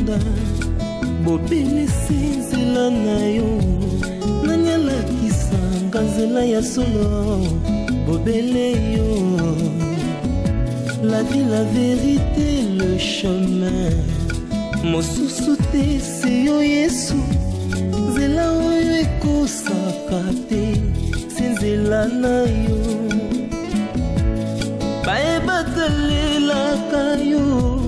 Banda bobele sinzela na yo nanyala kisanga nzela ya solo bobele yo la vie la vérité le chemin mosusu te se yo Yesu nzela oyo ekosaka te se nzela na yo bayebatalelaka yo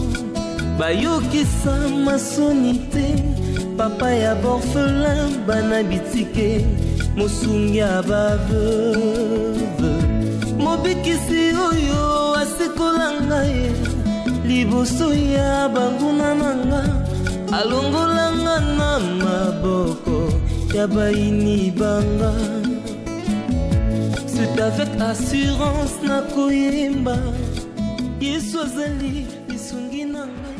bayokisa masoni te papa ya borphelin bana bitike mosungi ya baveuve mobikisi oyo asekola ngai liboso ya banguna nanga alongolanga na maboko ya baini banga. C'est avec assurance na koyemba Yesu azali lisungi na ngai.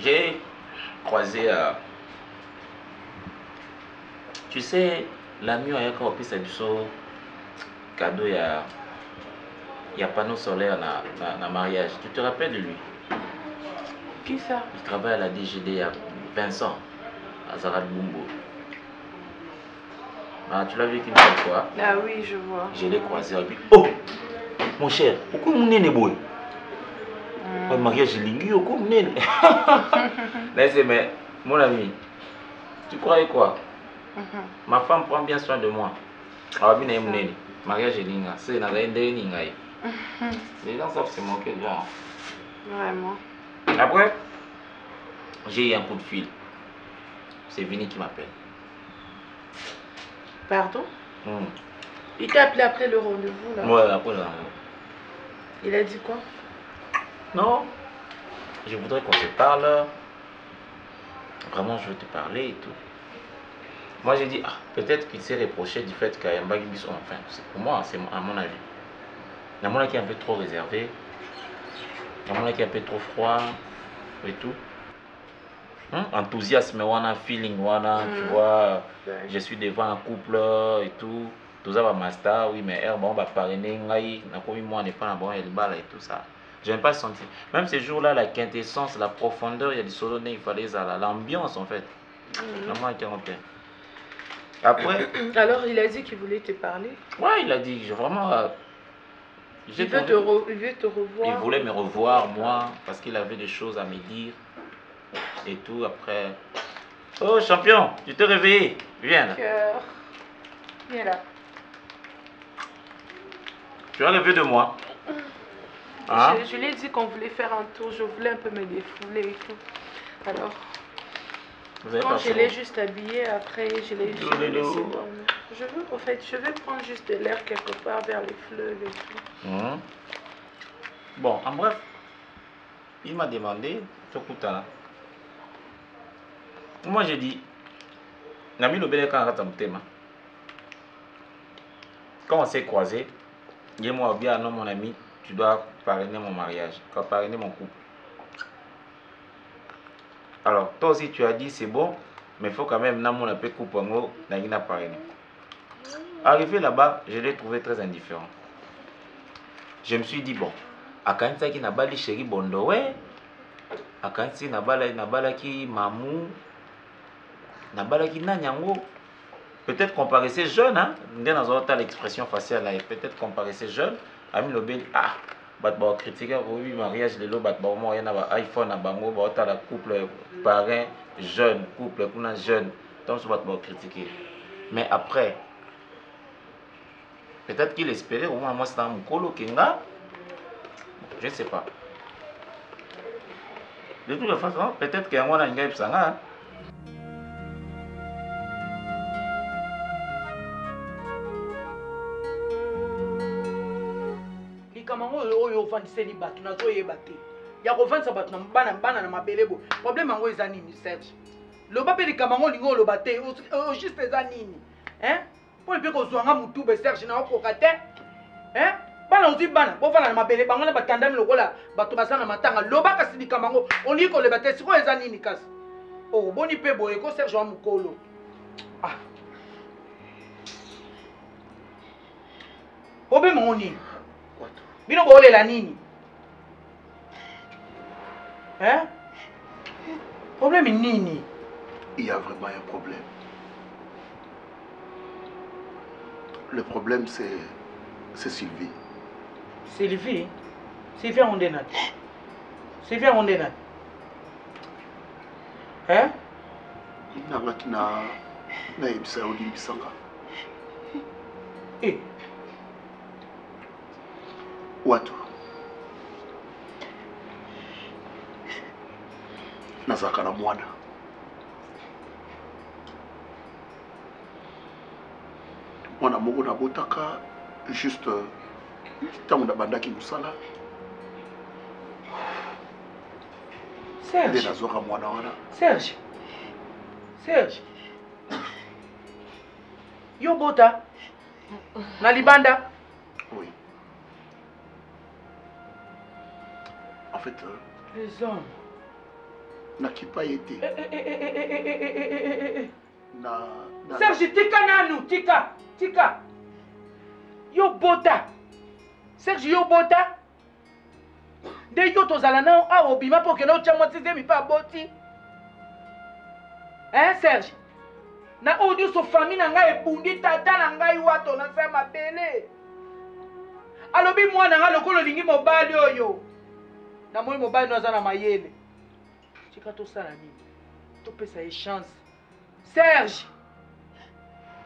J'ai croisé tu sais l'ami ayaka opesa biso cadeau ya panneau solaire na mariage. Tu te rappelles de lui? Qui ça? Il travaille à la DGD à Vincent à Zarat Bumbo. Ah, tu l'as vu qu'il me fait quoi? Ah oui, je vois. Je l'ai croisé et puis oh mon cher, pourquoi mon nez n'est beau? Le mariage est lingu, pourquoi mon nez? Mais mon ami, tu croyais quoi? Ma femme prend bien soin de moi. Alors bien mon nez, mariage est lingu, c'est na zaïde ningai. Les gens savent se moquer de moi. Vraiment. Après, j'ai eu un coup de fil. C'est Vini qui m'appelle. Pardon? Il t'a appelé après le rendez-vous là? Ouais, après le rendez-vous. Il a dit quoi? Non, je voudrais qu'on se parle. Vraiment, je veux te parler et tout. Moi, j'ai dit, peut-être qu'il s'est reproché du fait qu'il y a un bagibis enfin. C'est pour moi, c'est à mon avis. Il y a un monde qui est un peu trop réservé. Il y a un monde qui est un peu trop froid et tout. Enthousiasme, wana feeling, wana, tu vois, je suis devant un couple et tout. Tout ça va master, oui, mais bon, va parrainer, n'a pas moi, n'est pas un bon, elle balle et tout ça. Je n'ai pas senti. Même ces jours-là, la quintessence, la profondeur, il y a du solo, il fallait ça, l'ambiance en fait. Vraiment, après. Alors, il a dit qu'il voulait te parler? Ouais, il a dit, vraiment. Il veut te revoir. Il voulait me revoir, moi, parce qu'il avait des choses à me dire. Et tout, après. Oh, champion, tu t'es réveillé. Viens là. Viens là. Tu as rêvé de moi. Hein? Je lui ai dit qu'on voulait faire un tour, je voulais un peu me défouler et tout. Alors, quand je l'ai juste habillé, après je l'ai laissé dormir. Je veux prendre juste de l'air quelque part vers les fleuves et tout. Bon, en bref, il m'a demandé, moi j'ai dit, Nami le bel quand on s'est croisés, dis-moi bien, non mon ami, tu dois parrainer mon mariage, tu dois parrainer mon couple. Alors, toi aussi tu as dit c'est bon, mais il faut quand même mon appel couple en n'a parrainé. Arrivé là-bas, je l'ai trouvé très indifférent. Je me suis dit bon, à quand ça qui n'a pas dit chéri bondo ouais, à quand ça n'a pas qui mamou, n'a pas qui n'a nyango. Peut-être qu'on paraissait jeune, hein. Dans l'expression faciale là, peut-être qu'on paraissait jeune. Ami Lobel, bah critiquer oui mariage les lots bah moi il y a un iPhone à bango bah t'as la couple parrain jeune couple qu'on a jeune donc ça va critiquer. Mais après, peut-être qu'il espérait au moins moi c'est un mukolo kenga, je ne sais pas. De toute façon, peut-être qu'il y a un gars qui a Kamango oyo ofandiseli bato nazoyeba te ya kofandisa bato na bana na mabelebo problème yango eza nini Serge loba mpe likamango olingi oloba te juste eza nini mpo mpe kozwanga mutube Serge na okoka te bana ozwi bana bofanda na mabele bango na batandami lokola bato basala na matanga loba kasi likamango olingi koloba te sikoyo eza nini kasi boni mpe boye ko Serge wa mokolo obemango nini bino bolela nini Problème nini? Il y a vraiment un problème. Le problème, c'est Sylvie. Sylvie? Sylvie on est nat. Sylvie on est nat. Hein? Nangaki na yebisa yo limbisanga. Eh. Watu. Nazaka na mwana. Mwana moko na botaka juste tango na bandaki musala. Serge. Nazoka mwana wana. Serge. Serge. Yo bota. Na libanda. Oui. En fait, les hommes. N'a-qui pas été. Serge, tika nanu, tika. Yo bota. Serge, yo bota. De yo tozala na a obima pour que no tchamo tizemi pa boti. Hein Serge? Na odi so famille na ngai ebundi tata na ngai wato na sa mabele. Alobi mwana nga lokolo lingi mobali oyo. Na moi mobali no azana mayele. Tika to sala nini? To pesa e chance. Serge.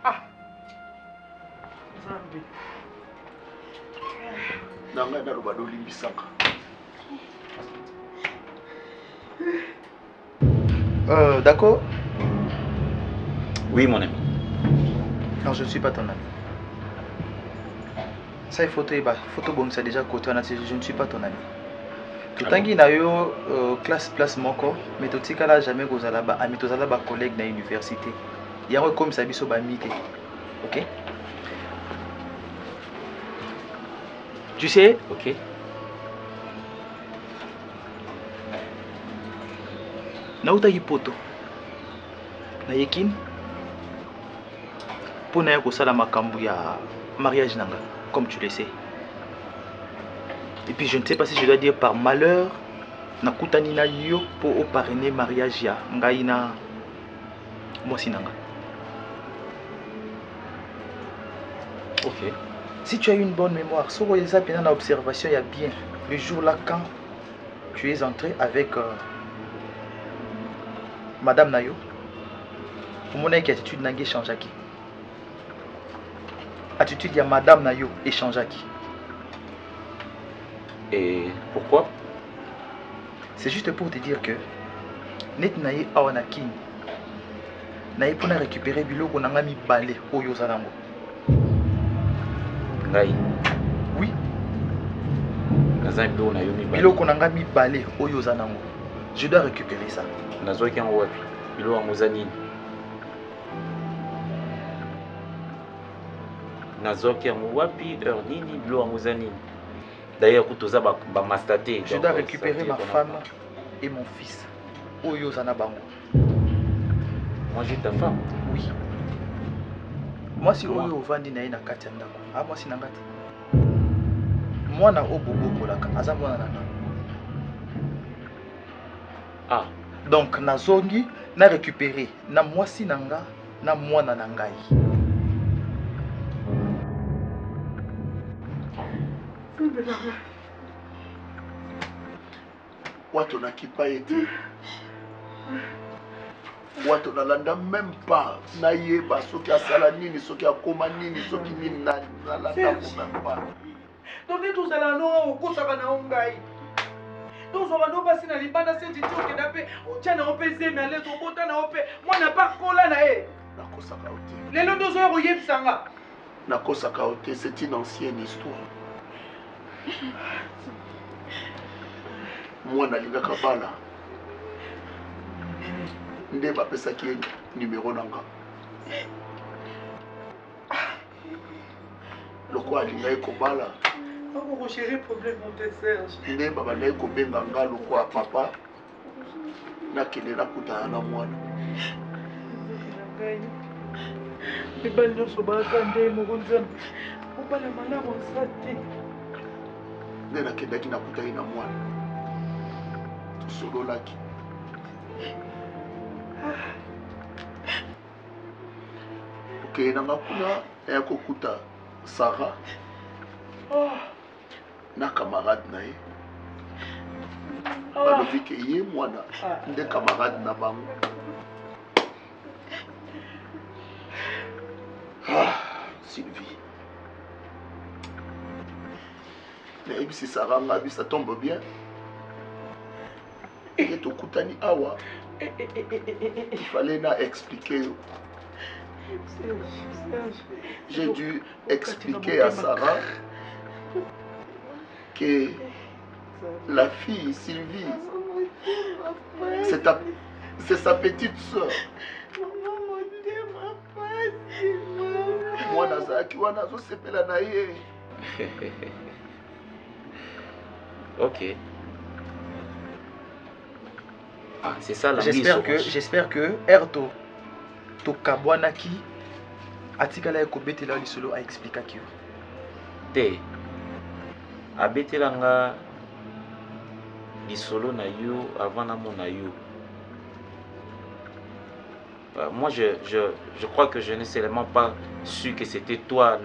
Ah. Zambi. Nanga na roba do limbisaka. D'accord. Oui, mon ami. Non, je ne suis pas ton ami. Ça, il faut bon, c'est déjà côté, je ne suis pas ton ami. Tout le temps qu'il y a eu classe place moko, mais tout ce cas jamais vous allez là-bas, ami, tous allez là-bas collègue dans l'université. Il y a un comme ça, biso bamite. Ok? Tu sais? Ok. Nauta hipoto. Na yekin. Pour na kosala makambu ya mariage nanga, comme tu le sais. Et puis je ne sais pas si je dois dire par malheur, na kutani na yo pour parrainer mariage ya ngai na mwasi nanga. Ok. Si tu as une bonne mémoire, sur les bien en observation, il y a bien le jour là quand tu es entré avec Madame Nayo. Pour mon attitude n'a changé qui. Attitude de Madame Nayo et changé qui. Et pourquoi? C'est juste pour te dire que net naye awanakin naye pour récupérer biloko nanga mi balé oyo zalango. Ngai. Oui. Naza biloko na yo mi balé. Biloko nanga mi balé oyo zalango. Je dois récupérer ça. Nazo ki en wapi? Biloko yango za nini? Nazo ki en wapi? Heure nini? Biloko yango za nini? D'ailleurs, je dois récupérer ma femme et mon fils. Oyo Zanabango. Moi j'ai ta femme? Oui. Moi si Oyo Vandi na Katiandako. Ah, moi si Nangati. Moi na Obobo Kolaka. Azambo na nana. Ah. Donc, na zongi, na récupérer. Na moi si nanga, na moi na nangai. Watu na kipa eti. Watu na landa même pas na yeba soki asala nini soki akoma nini soki nini na landa même pas. Donc tout ça là non okosaka na ongai. Donc ça va no passer na libanda senti toke dape otiana opese mais aller obota na ope moi na pas kola na e. Na kosaka ote. Lelo dozo oyebisanga. Na kosaka ote, c'est une ancienne histoire. Moi nalingaka bala nde bapesaki ye numéro nanga loko alinga ye kobala nde babanda ye kobenga nga loko ya papa nakende nakutana na mwana mibali nyonso baka nde moko nzambe obala malamu asa te nde nakendaki nakuta ye na mwana tosololaki Ok, nanga kuna ya kokuta Sarah na camarade na ye. Balobi ke ye mwana nde camarade na bango. Sylvie. Mais si Sarah ngabi ça tombe bien. Et to kutani awa. Il fallait na expliquer. J'ai dû expliquer à Sarah que la fille Sylvie, c'est sa petite soeur. Moi, Nazaki, Wanazo, c'est Pelanaye. Ok. Ah, c'est ça la J'espère que Erto to kabwanaki atikala ekobetela lisolo a expliquer ki te abetelanga lisolo na yo avant na mona yo. Moi je crois que je n'ai seulement pas su que c'était toi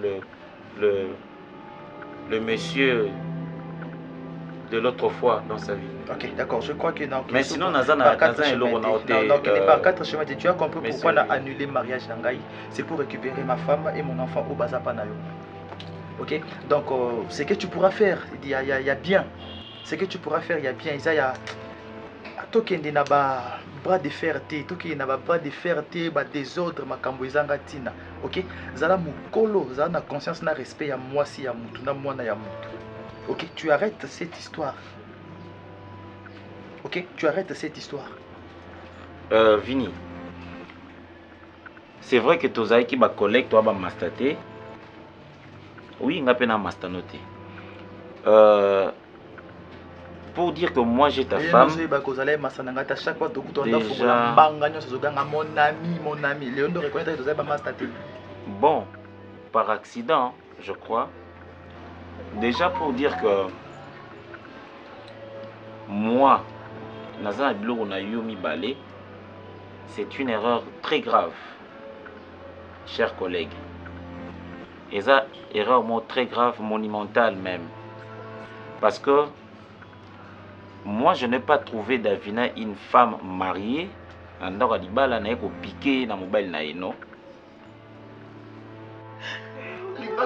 le monsieur de l'autre fois dans sa vie. Ok, d'accord, je crois que non. Mais sinon, Nazan et Laurent non, qui n'est pas 4 chemins. Tu as compris pourquoi on a annulé le mariage d'Angaï. C'est pour récupérer ma femme et mon enfant au Bazapanayo. Ok, donc ce que tu pourras faire, il y a bien. Ce que tu pourras faire, il y a bien. Il y a tokende na ba bras de fer te, tokende na ba bras de fer te, ba désordre makambo ezanga tina. Ok, zala mukolo, zala na conscience na respect ya mwasi ya mutu na mwana ya mutu. Ok, tu arrêtes cette histoire. Ok, tu arrêtes cette histoire. Vini, c'est vrai que tu as qui ba collègue toi ba mastaté. Oui, on a peine à mastanoter. Pour dire que moi j'ai ta femme. Déjà. Bon, par accident, je crois. Déjà pour dire que moi, Nazan Abilo on a yomi balé, c'est une erreur très grave, chers collègues. Et ça, erreur très grave, monumentale même. Parce que moi, je n'ai pas trouvé Davina une femme mariée. Andora Dibala n'a pas piqué dans mobile na non.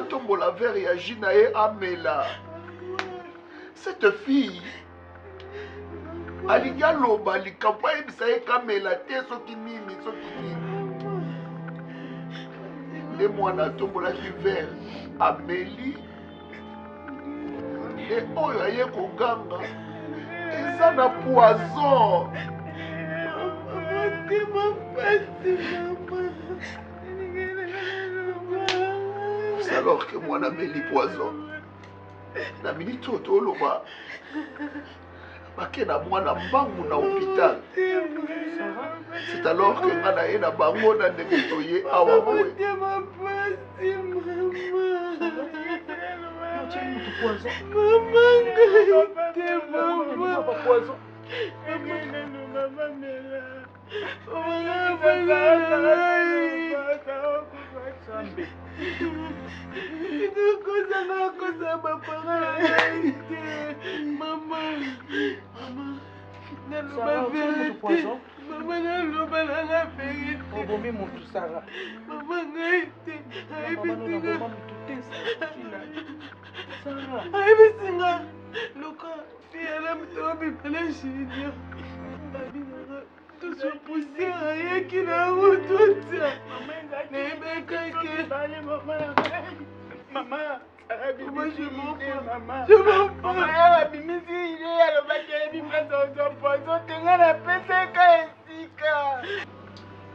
Tombo la verre et Aginae Amela. Cette fille, Aliga Loba, Likapa et Bisae Kamela, Tesoki Mimi, Soki. Les mois na tombo la verre, Amélie, et Oyaye Koganga, et ça n'a poison. Alors que moi n'a mis poison. Na minute auto loba. Bakena moi na bangu na hôpital. C'est alors que ngana ena bango na ndetoye awa boy.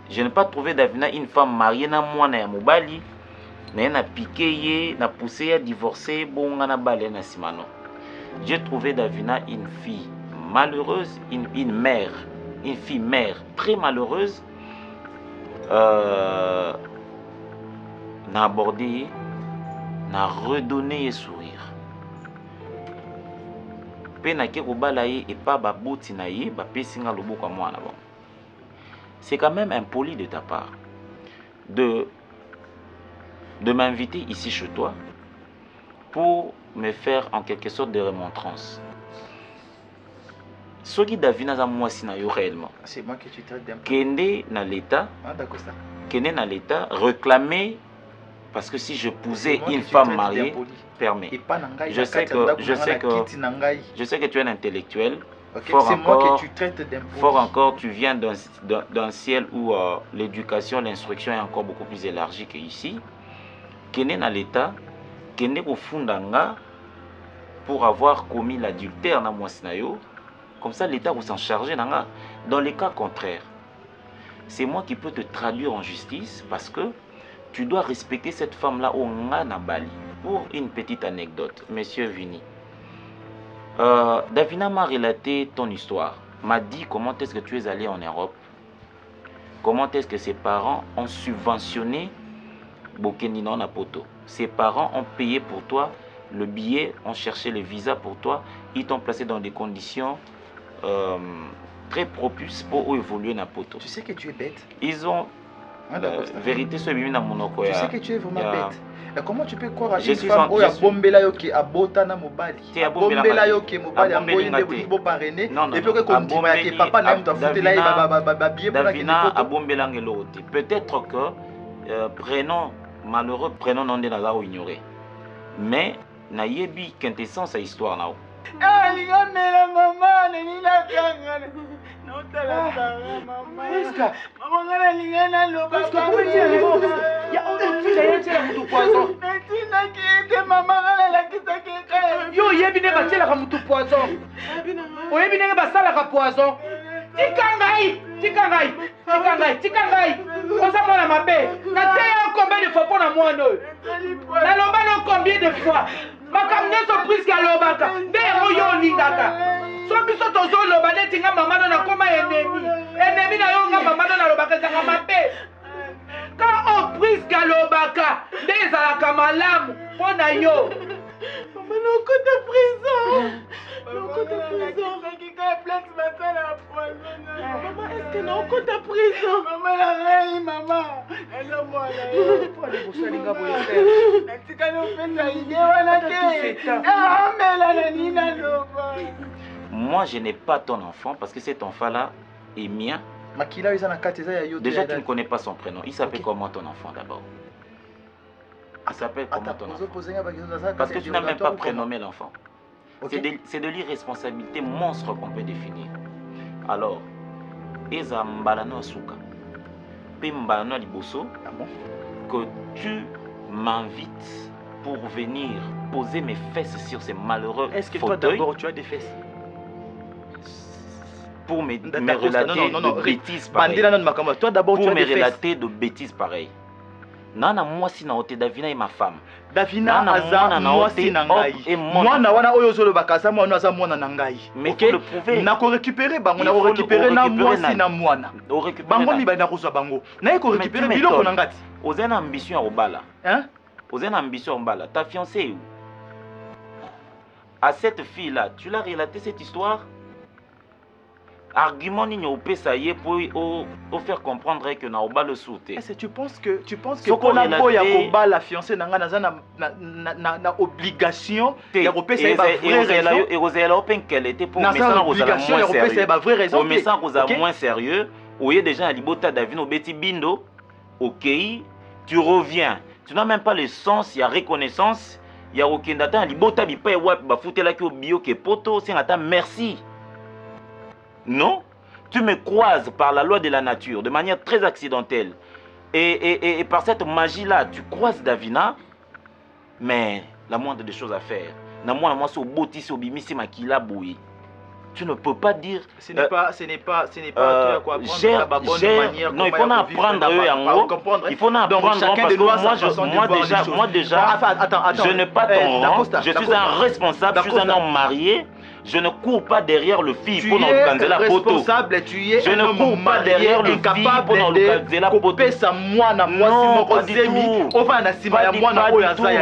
Je n'ai pas trouvé Davina une femme mariée na mwana ya mobali, mais na piqué, na poussé à divorcer, bon na balé na simano. J'ai trouvé Davina une fille malheureuse, une mère, une fille mère très malheureuse. N'a abordé, n'a redonné et sourire. Pe na ke kobala ye et pas ba boti na ye, ba pesinga loboko mwana bon. c'est quand même impoli de ta part de m'inviter ici chez toi pour me faire en quelque sorte de remontrance. Ce qui Davina za moi si na yo réellement. C'est moi que tu traites d'impoli. Kende na l'État. Ah d'accord ça. Kende na l'État réclamer parce que si je posais une femme mariée, permet. Je sais que tu es un intellectuel. Okay. C'est moi que tu traites d'impoli. Fort encore, tu viens d'un ciel où l'éducation, l'instruction est encore beaucoup plus élargie qu'ici. Kende na l'État, kende ko fundanga pour avoir commis l'adultère na mwasinayo. Comme ça, l'État va s'en charger. Dans les cas contraires, c'est moi qui peux te traduire en justice parce que tu dois respecter cette femme-là au Ngana Bali. Pour une petite anecdote, Monsieur Vini, Davina m'a relaté ton histoire, m'a dit comment est-ce que tu es allé en Europe, comment est-ce que ses parents ont subventionné Bokenina Napoto. Ses parents ont payé pour toi le billet, ont cherché le visa pour toi, ils t'ont placé dans des conditions très propices pour évoluer na poto. Tu sais que tu es bête. Ils ont vérité sur bimi na monoko ya. Tu sais que tu es vraiment bête. Et comment tu peux croire à une femme où il y a bombela yo qui abota na mobali. Bombela yo qui mobali a boyé ne bo parrainer et puis que comme dit que papa n'a pas foutu là ba billet pour la Davina a bombela ngelo. Peut-être que prénom malheureux prénom non de na za ignorer. Mais na yebi quintessence à histoire na. Ah, les gars, mais la maman, elle est là, non, t'as la maman. Maman, elle est là, le papa. Il y a un fil à y'a tout poison. Maman, elle a quitté. Yo, y'a bien battu la ramoutou poison. Ou y'a bien battu la poison. Tikangai. On s'en va à ma paix. Na t'es combien de fois pour la moine? La lomba combien de fois? Makamne surprise ka lobaka ndero yo lingaka so biso tozo loba neti nga mama na koma ennemi na yo nga mama na lobaka zanga mabe ka on prise ka lobaka ndeza ka malamu pona yo mama no côté prison qui ka place matala poison maman est-ce que non côté prison maman la reine maman elle est moi là pour aller bosser linga boyer natika no pesa ide wana te amela na nina loba. Moi je n'ai pas ton enfant parce que cet enfant là est mien. Makila isa na kateza ya yo. Déjà tu ne connais pas son prénom. Il s'appelle comment ton enfant d'abord? Il s'appelle comment ton enfant? Parce que tu n'as même pas prénommé l'enfant. C'est de l'irresponsabilité monstre qu'on peut définir. Alors, Eza Mbalano Asuka, Pe Mbalano Liboso, que tu m'invites pour venir poser mes fesses sur ces malheureux fauteuils. Est-ce que toi d'abord tu as des fesses? Pour me relater de bêtises pareilles. Toi d'abord tu as des fesses. Pour me relater de bêtises pareilles. Nana moi si na ote Davina et ma femme. Davina aza moi si na ngai. Moi na wana oyo zolo bakasa moi na za mwana na ngai. Mais il faut le prouver. Na ko récupérer bango na ko récupérer na moi si na mwana. Bango mi ba na ko so bango. Na ko récupérer biloko na ngati. Ozena ambition ya obala. Hein? Ozena ambition ya obala. Ta fiancée est où? À cette fille là, tu l'as relaté cette histoire? Argument ni au pesaye pour faire comprendre que na oba le sauter. Est-ce que tu penses que pour la boya koba la fiancée nanga na obligation ya kopesa ba vraie raison et Rosella open qu'elle était pour message Rosella moins sérieux. Ba vraie raison. Au message Rosella moins sérieux, oye déjà à libota Davino beti bindo. OK, tu reviens. Tu n'as même pas le sens, il y a reconnaissance, il y a aucun data libota bi pa wa ba foutela ki obio ke poto, c'est ngata merci. Non, tu me croises par la loi de la nature, de manière très accidentelle. Et par cette magie-là, tu croises Davina, mais la moindre des choses à faire. Tu ne peux pas dire... Ce n'est pas toi quoi apprendre. Non, il faut apprendre eux en haut. Il faut apprendre parce que moi déjà, je n'ai pas ton rang. Je suis un responsable, je suis un homme marié. Je ne cours pas derrière le fille Tu pour nous es organiser la photo. responsable, tu es Je ne cours pas derrière le fille pour nous organiser la photo. Non, pas du tout.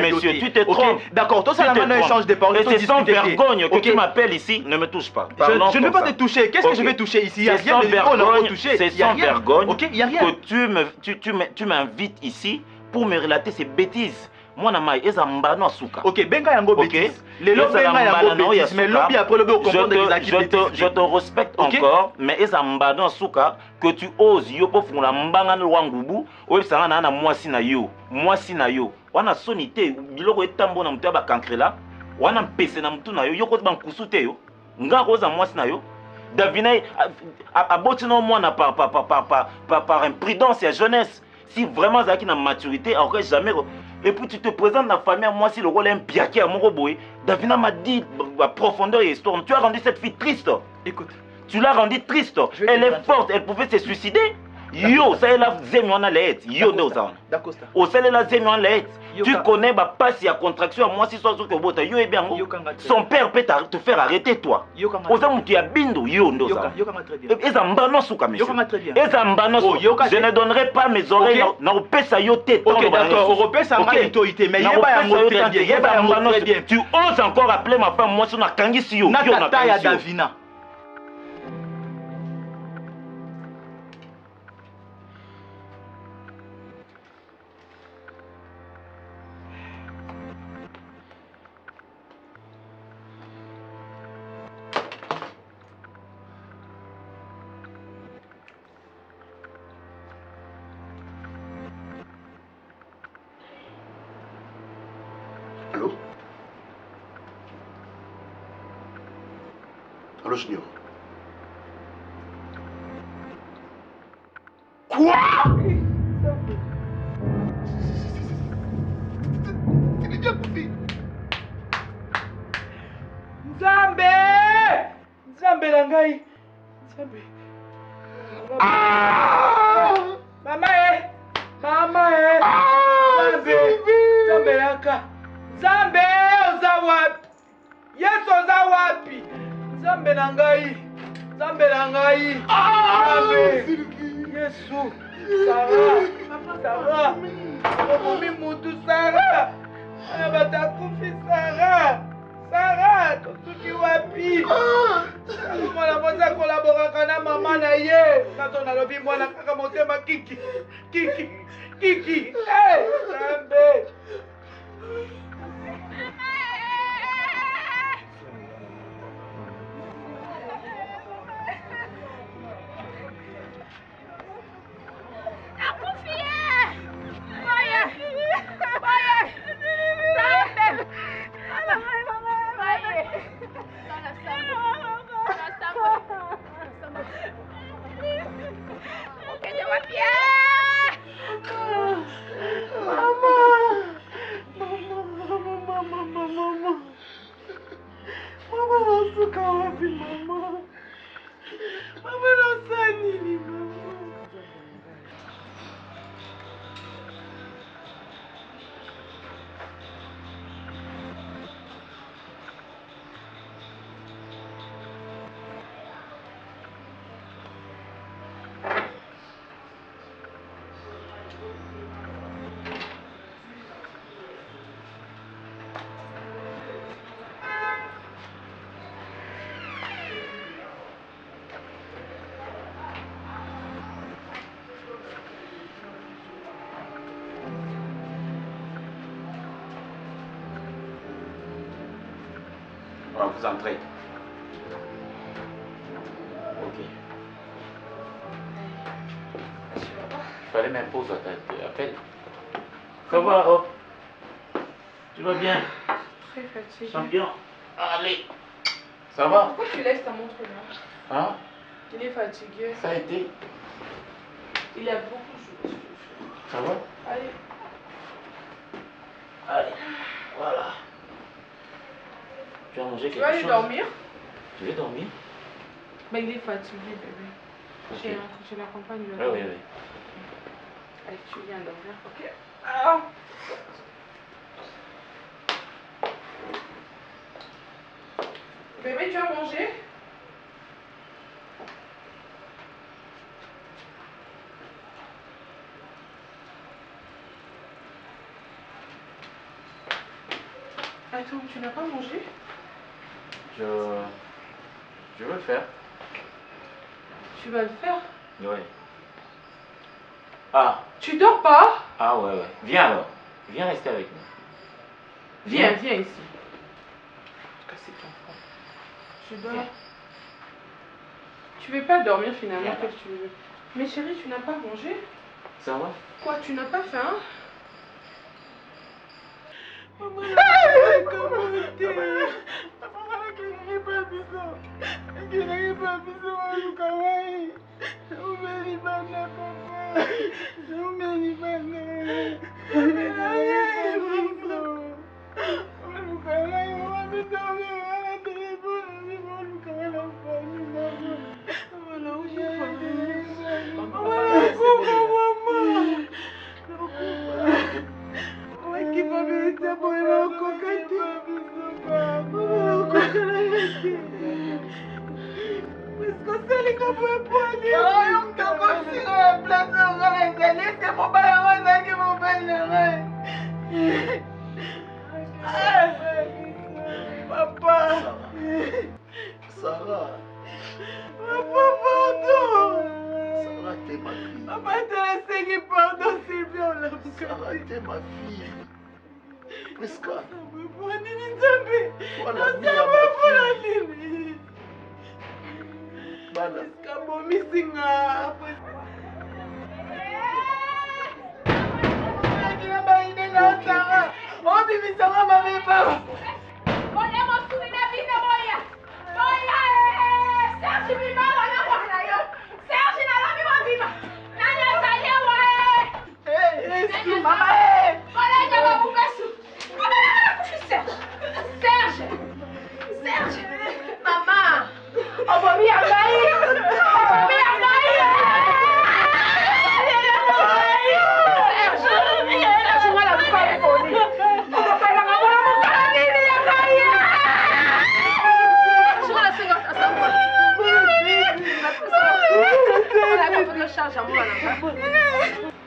Monsieur, tu te trompes. D'accord, toi, ça n'a pas échange de paroles. Et c'est sans vergogne que tu m'appelles ici, ne me touche pas. Je ne veux pas te toucher. Qu'est-ce que je vais toucher ici? C'est sans vergogne Ok, il y a rien. Que tu m'invites ici pour me relater ces bêtises. Moi, ok, benga yango bêtise. Les lobes benga yango bêtise. Mais lobby après lobby au comprendre des acquis bêtises. Je te respecte encore, mais ezamba dans souka que tu oses yo pour fungula mbanga no wangubu, oyebisanga na mwasi na yo. Mwasi na yo. Wana sonité biloko etambo na mutu ba kankrela. Wana mpese na mutu na yo yo ko ba nkusute yo. Nga koza mwasi na yo. Davina aboti no mwana par imprudence et jeunesse. Si vraiment Zaki n'a maturité, alors jamais. Et puis tu te présentes dans la famille, moi si le rôle est un piaquet à mon robot. Davina m'a dit la profondeur et histoire. Tu as rendu cette fille triste. Écoute. Tu l'as rendue triste. Elle est forte, elle pouvait se suicider. Yo, ça est là, Zemion à l'aide. Yo, d'accord. Au sel là, Zemion à l'aide. Tu connais ma passe et la contraction. Moi si soit que bota yo et bien. Son père peut te faire arrêter toi. Au sel tu as bindo yo ndoza. Et ça m'bano souka monsieur. Et ça m'bano. Je ne donnerai pas mes oreilles. Non, pesa yo tête. Ok, d'accord. Européen ça m'a autorité, mais yeba yango très bien. Tu oses encore appeler ma femme moi sur na kangisi yo. Natata ya Davina. Allô, Junior. Quoi? C'est bien coupé. Nzambe! Nzambe na ngai. Nzambe. Mama Mama Nzambe. Nzambe yaka. Nzambe oza wapi? Yesu oza wapi? Nzambe na ngai. Nzambe na ngai. Nzambe. Yesu. Sarah. Mami mutu Sarah. Batakufi Sarah. Tosuki wapi? Mwana moza kolaboraka na mama na ye. Kato na lobi mwana kaka motema kiki. Hey, Nzambe. Vous entrez. Ok. Il fallait m'imposer appel. Ça va, oh? Tu vas bien? Très fatigué. Champion. Allez. Ça va? Pourquoi tu laisses ta montre là? Hein? Il est fatigué. Ça a été? Il a beaucoup joué. Ça va? Allez. Voilà. Tu as mangé quelque chose? Tu vas aller dormir? Tu veux dormir? Mais il est fatigué, bébé. Okay. Je l'accompagne. Oui. Allez, tu viens dormir, ok? Bébé, tu as mangé? Attends, tu n'as pas mangé? Je veux le faire. Tu vas le faire? Oui. Ah. Tu dors pas? Ah ouais, ouais. Viens alors. Viens rester avec nous. Viens ici. Casser ton front. Tu dors. Viens. Tu veux pas dormir finalement, qu'est-ce que tu veux? Mais chérie, tu n'as pas mangé? Ça va? Quoi, tu n'as pas faim? Maman,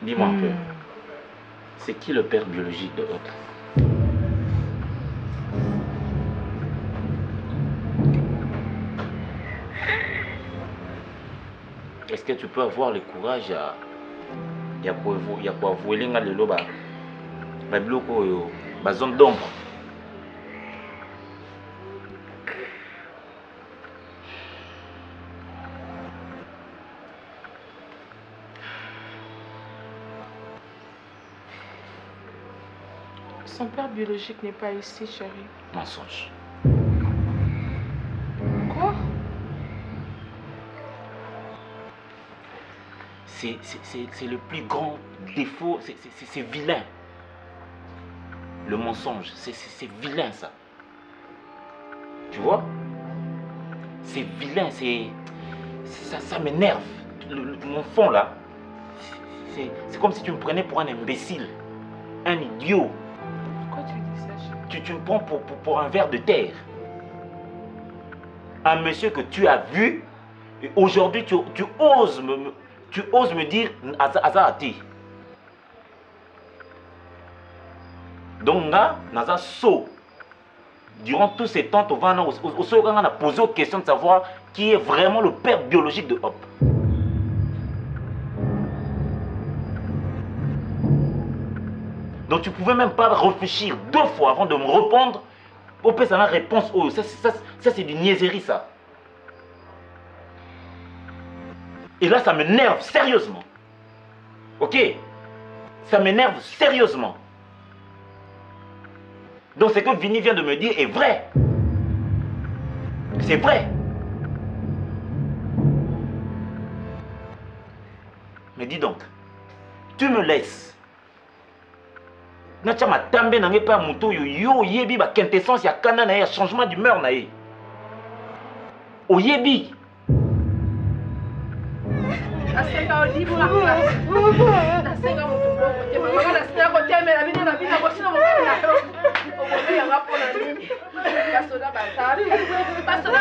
dis-moi un peu, c'est qui le père biologique de Hop? Est-ce que tu peux avoir le courage à avouer la zone d'ombre? Son père biologique n'est pas ici, chérie. Mensonge. Quoi? C'est le plus grand défaut, c'est vilain. Le mensonge, c'est vilain ça. Tu vois? C'est vilain, ça m'énerve. Mon fond là, c'est comme si tu me prenais pour un imbécile, un idiot. Pourquoi tu dis ça, chérie? Tu me prends pour un ver de terre. Un monsieur que tu as vu, et aujourd'hui tu oses me dire Azati. Donc là, Naza saut. Durant tous ces temps, on a posé aux questions de savoir qui est vraiment le père biologique de Hop. Donc tu pouvais même pas réfléchir 2 fois avant de me répondre. Au pire, ça n'a réponse. Oh, ça c'est du niaiserie ça. Et là, ça m'énerve sérieusement. Ok? Ça m'énerve sérieusement. Donc ce que Vinny vient de me dire est vrai. C'est vrai. Mais dis donc, tu me laisses. Nacha ma tambe n'angé pas muto yo yebi ba quintessence ya kana na ya changement d'humeur na ye. O yebi. Asenga olibu la classe. Asenga mutu côté maman la star côté mais la bino na bino bossina mo na. O bobe ya ngapo na nini. Basoda batari. Basoda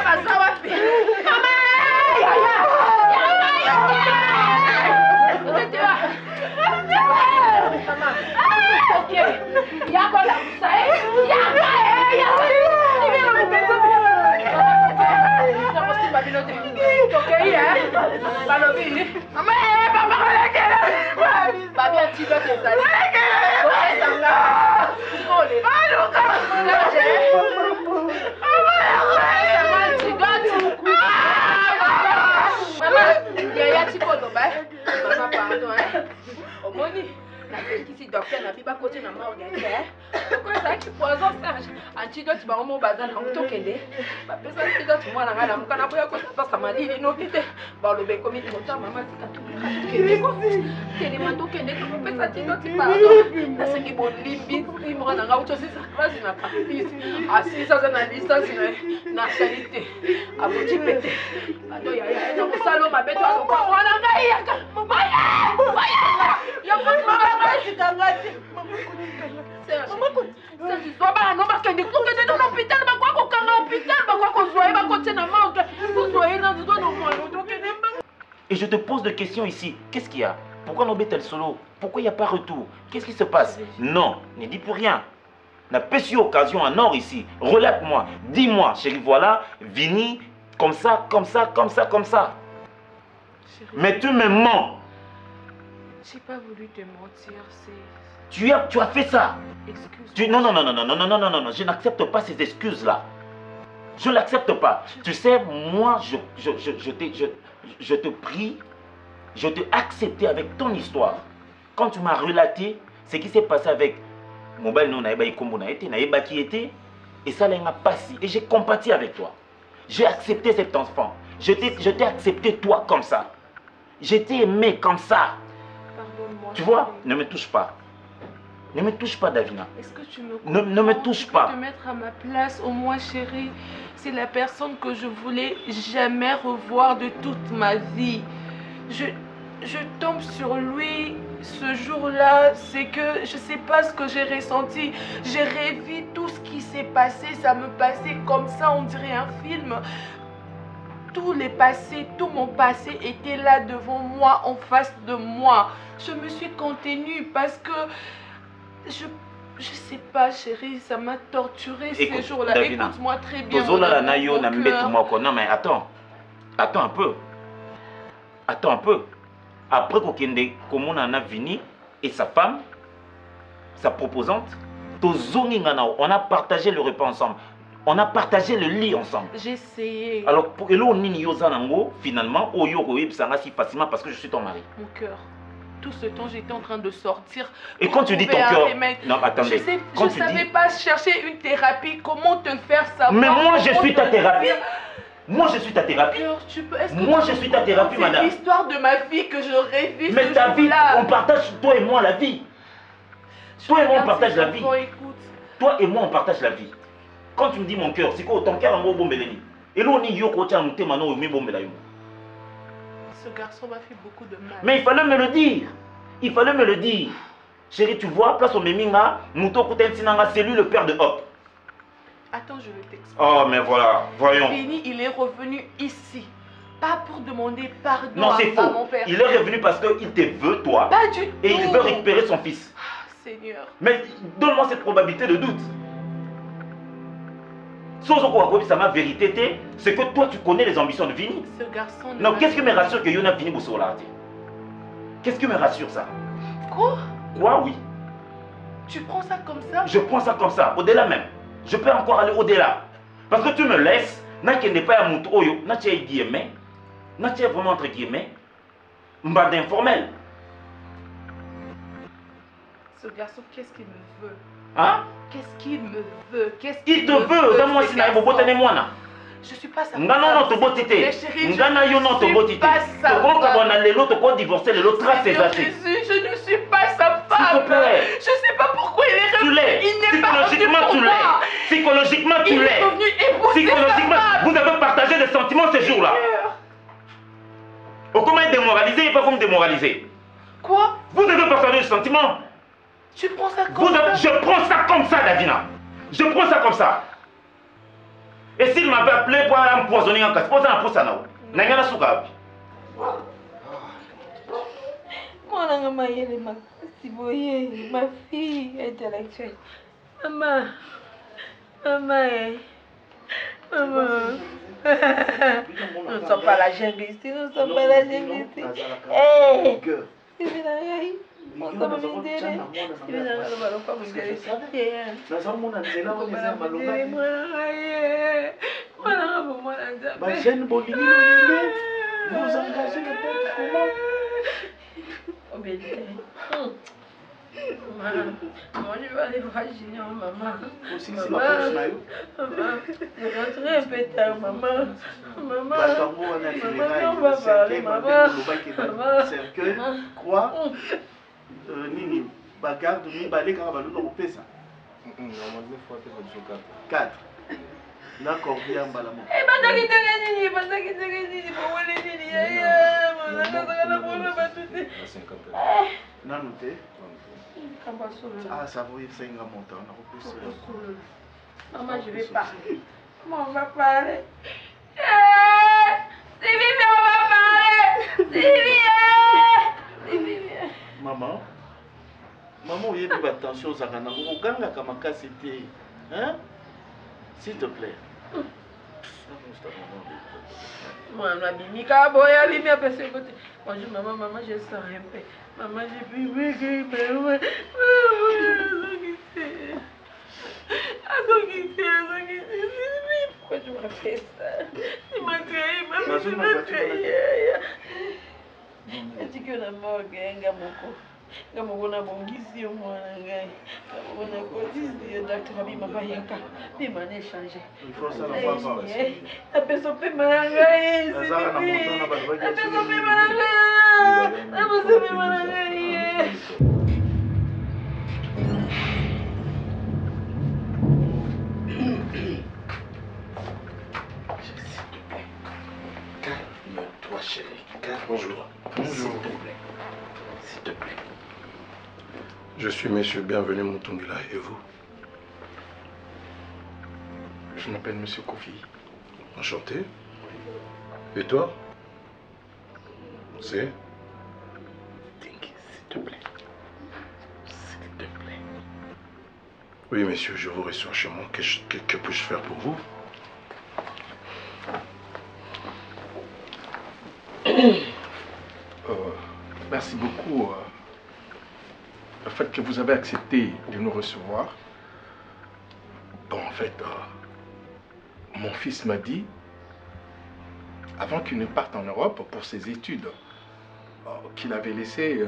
docteur na biba côté na morgue quoi ça qui poison Serge antidote ba mo bazana to kende ba pesa antidote mwana ngana mukana boya ko pasa malili no tete ba lobe komi mota mama tika to kende ko kende ma to kende ko pesa antidote pardon na sengi bon limbi mwana nga uto sisa basi na practice asisa za distance na qualité aboti pété ado ya na musalo mabeto aloko mwana ngai yaka maya ya mama sikangati mama ko sasa zoba no bakende kokende na hôpital bakwa ko kanga hôpital bakwa ko zoe bakote na morgue ko zoe na zo no mwana to kende. Et je te pose des questions ici. Qu'est-ce qu'il y a? Pourquoi on tel solo? Pourquoi il n'y a pas retour? Qu'est-ce qui se passe? Non, ne dis plus rien. N'a pas eu occasion en or ici. Relate-moi. Dis-moi, chérie, voilà, Vini, comme ça, comme ça, comme ça, comme ça. Chérie, mais tu me mens. J'ai pas voulu te mentir, c'est... Tu as fait ça. Excuse-moi. Non, je n'accepte pas ces excuses-là. Je ne l'accepte pas. Tu sais, moi, je te prie, je t'ai accepté avec ton histoire. Quand tu m'as relaté ce qui s'est passé avec Mobile, non, qui était, et ça l'a passé. Et j'ai compati avec toi. J'ai accepté cet enfant. Je t'ai accepté toi comme ça. Je t'ai aimé comme ça. Pardonne-moi. Tu vois, ne me touche pas. Ne me touche pas, Davina. Est-ce que tu me comprends? Ne me touche pas. Je peux te mettre à ma place, au moins, chérie. C'est la personne que je voulais jamais revoir de toute ma vie. Je tombe sur lui ce jour-là, c'est que je sais pas ce que j'ai ressenti. J'ai rêvé tout ce qui s'est passé, ça me passait comme ça, on dirait un film. Tout les passés, tout mon passé était là devant moi, en face de moi. Je me suis contenue parce que je sais pas, chérie, ça m'a torturée ces jours-là. Écoute-moi très bien. Non mais attends un peu. Attends un peu. Après comment on a Vini et sa femme, sa proposante, on a partagé le repas ensemble. On a partagé le lit ensemble. J'ai essayé. Alors, finalement, si facilement parce que je suis ton mari. Mon cœur. Tout ce temps, j'étais en train de sortir. Et quand tu dis ton cœur... Non, attendez. Je ne savais pas chercher une thérapie. Comment te faire savoir? Mais moi, je suis ta thérapie. Moi, je suis ta thérapie. Moi, je suis ta thérapie, madame. C'est l'histoire de ma vie que j'aurais vue. Mais ta vie, on partage, toi et moi, la vie. Toi et moi, on partage la vie. Toi et moi, on partage la vie. Quand tu me dis mon cœur, c'est quoi ton cœur en gros bombeleni? Et là, on y a quoi tu as maintenant au mi bombelayo. Ce garçon m'a fait beaucoup de mal. Mais il fallait me le dire. Il fallait me le dire. Chérie, tu vois, place au Meminga, Mouto Koutensinanga, c'est lui le père de Hop. Attends, je vais t'expliquer. Oh, mais voilà, voyons. Vini, il est revenu ici. Pas pour demander pardon non, c'est faux. À mon père. Il est revenu parce qu'il te veut, toi. Pas du tout. Et il veut récupérer son fils. Ah, Seigneur. Mais donne-moi cette probabilité de doute. Ça ma vérité, c'est que toi, tu connais les ambitions de Vini. Ce garçon... Non, qu'est-ce qui me rassure que Yona Vini Boussola? Qu'est-ce qui me rassure ça? Quoi? Quoi, oui. Tu prends ça comme ça? Je prends ça comme ça, au-delà même. Je peux encore aller au-delà. Parce que tu me laisses, n'a n'est pas un moutoyo, n'a pas guillemets, n'a pas vraiment entre guillemets, m'a d'informel. Ce garçon, qu'est-ce qu'il me veut? Hein? Qu'est-ce qu'il me veut? Il te veut, dans moi, si n'a pas moi. Je suis pas sa femme. Non, tu botité. Ngana yo non, tu botité. Tu comprends qu'on a les lots, tu divorcer, les lots traces ses assises. Je ne suis pas sa femme. S'il te plaît. Je sais pas pourquoi il est revenu. Tu l'es. Il n'est pas revenu pour moi. Psychologiquement, tu l'es. Il est revenu épouser psychologiquement, sa femme. vous avez partagé des sentiments ce jour-là. Comment être démoralisé et pas comme démoralisé? Quoi? Vous avez partagé des sentiments. Tu prends ça comme ça? Je prends ça comme ça, Davina. Je prends ça comme ça. Et s'il m'avait appelé pour empoisonner en cas, c'est pas ça pour ça, non? N'a souka. Mon ma fille intellectuelle. Maman. Maman. Maman. Nous ne sommes pas la jungle ici, nous ne sommes pas la jungle ici. Hé! Moi, je vais aller voir Junior, maman. Aussi, c'est ma poche, Nayo. Maman, je rentrerai un peu tard, maman. Maman, on va parler, maman. Cercueil, croix, nini, bagarre, mi balé, carabalo, on fait ça. 4. D'accord, bien, balamon. Eh, Bataki Nini, pour les Nini, non, noté. Ah, ça vaut 5 montants. Maman, je vais parler. Maman, on va parler. C'est Vivi, on va parler. C'est Vivi. Maman, vous avez dit attention aux Zakana. Vous gagnez comme un cas, c'était. Hein? S'il te plaît. Moi, on a bimi kaboya, bimi a passé côté. Bonjour maman, maman, je sens un peu. Maman, j'ai bimi qui maman. Pourquoi tu m'as fait ça? Tu m'as trahi, maman, tu m'as trahi. Elle dit que la mort est un moko. Kama kuna bongisi mwana ngai. Kama kuna kotisi docteur Abi Mabayaka. Ni mané changer. Il faut ça la voir pas. La personne peut m'engager. Ça na montant na ba. La personne peut m'engager. La personne peut m'engager. Calme-toi chérie. Bonjour. Bonjour. S'il te plaît. Je suis monsieur Bienvenu Mutungila et vous? Je m'appelle monsieur Kofi. Enchanté. Et toi? C'est? S'il te plaît. S'il te plaît. Oui monsieur, je vous reçois chez moi. Que puis-je faire pour vous? Merci beaucoup. Le fait que vous avez accepté de nous recevoir. Bon, en fait, mon fils m'a dit, avant qu'il ne parte en Europe pour ses études, qu'il avait laissé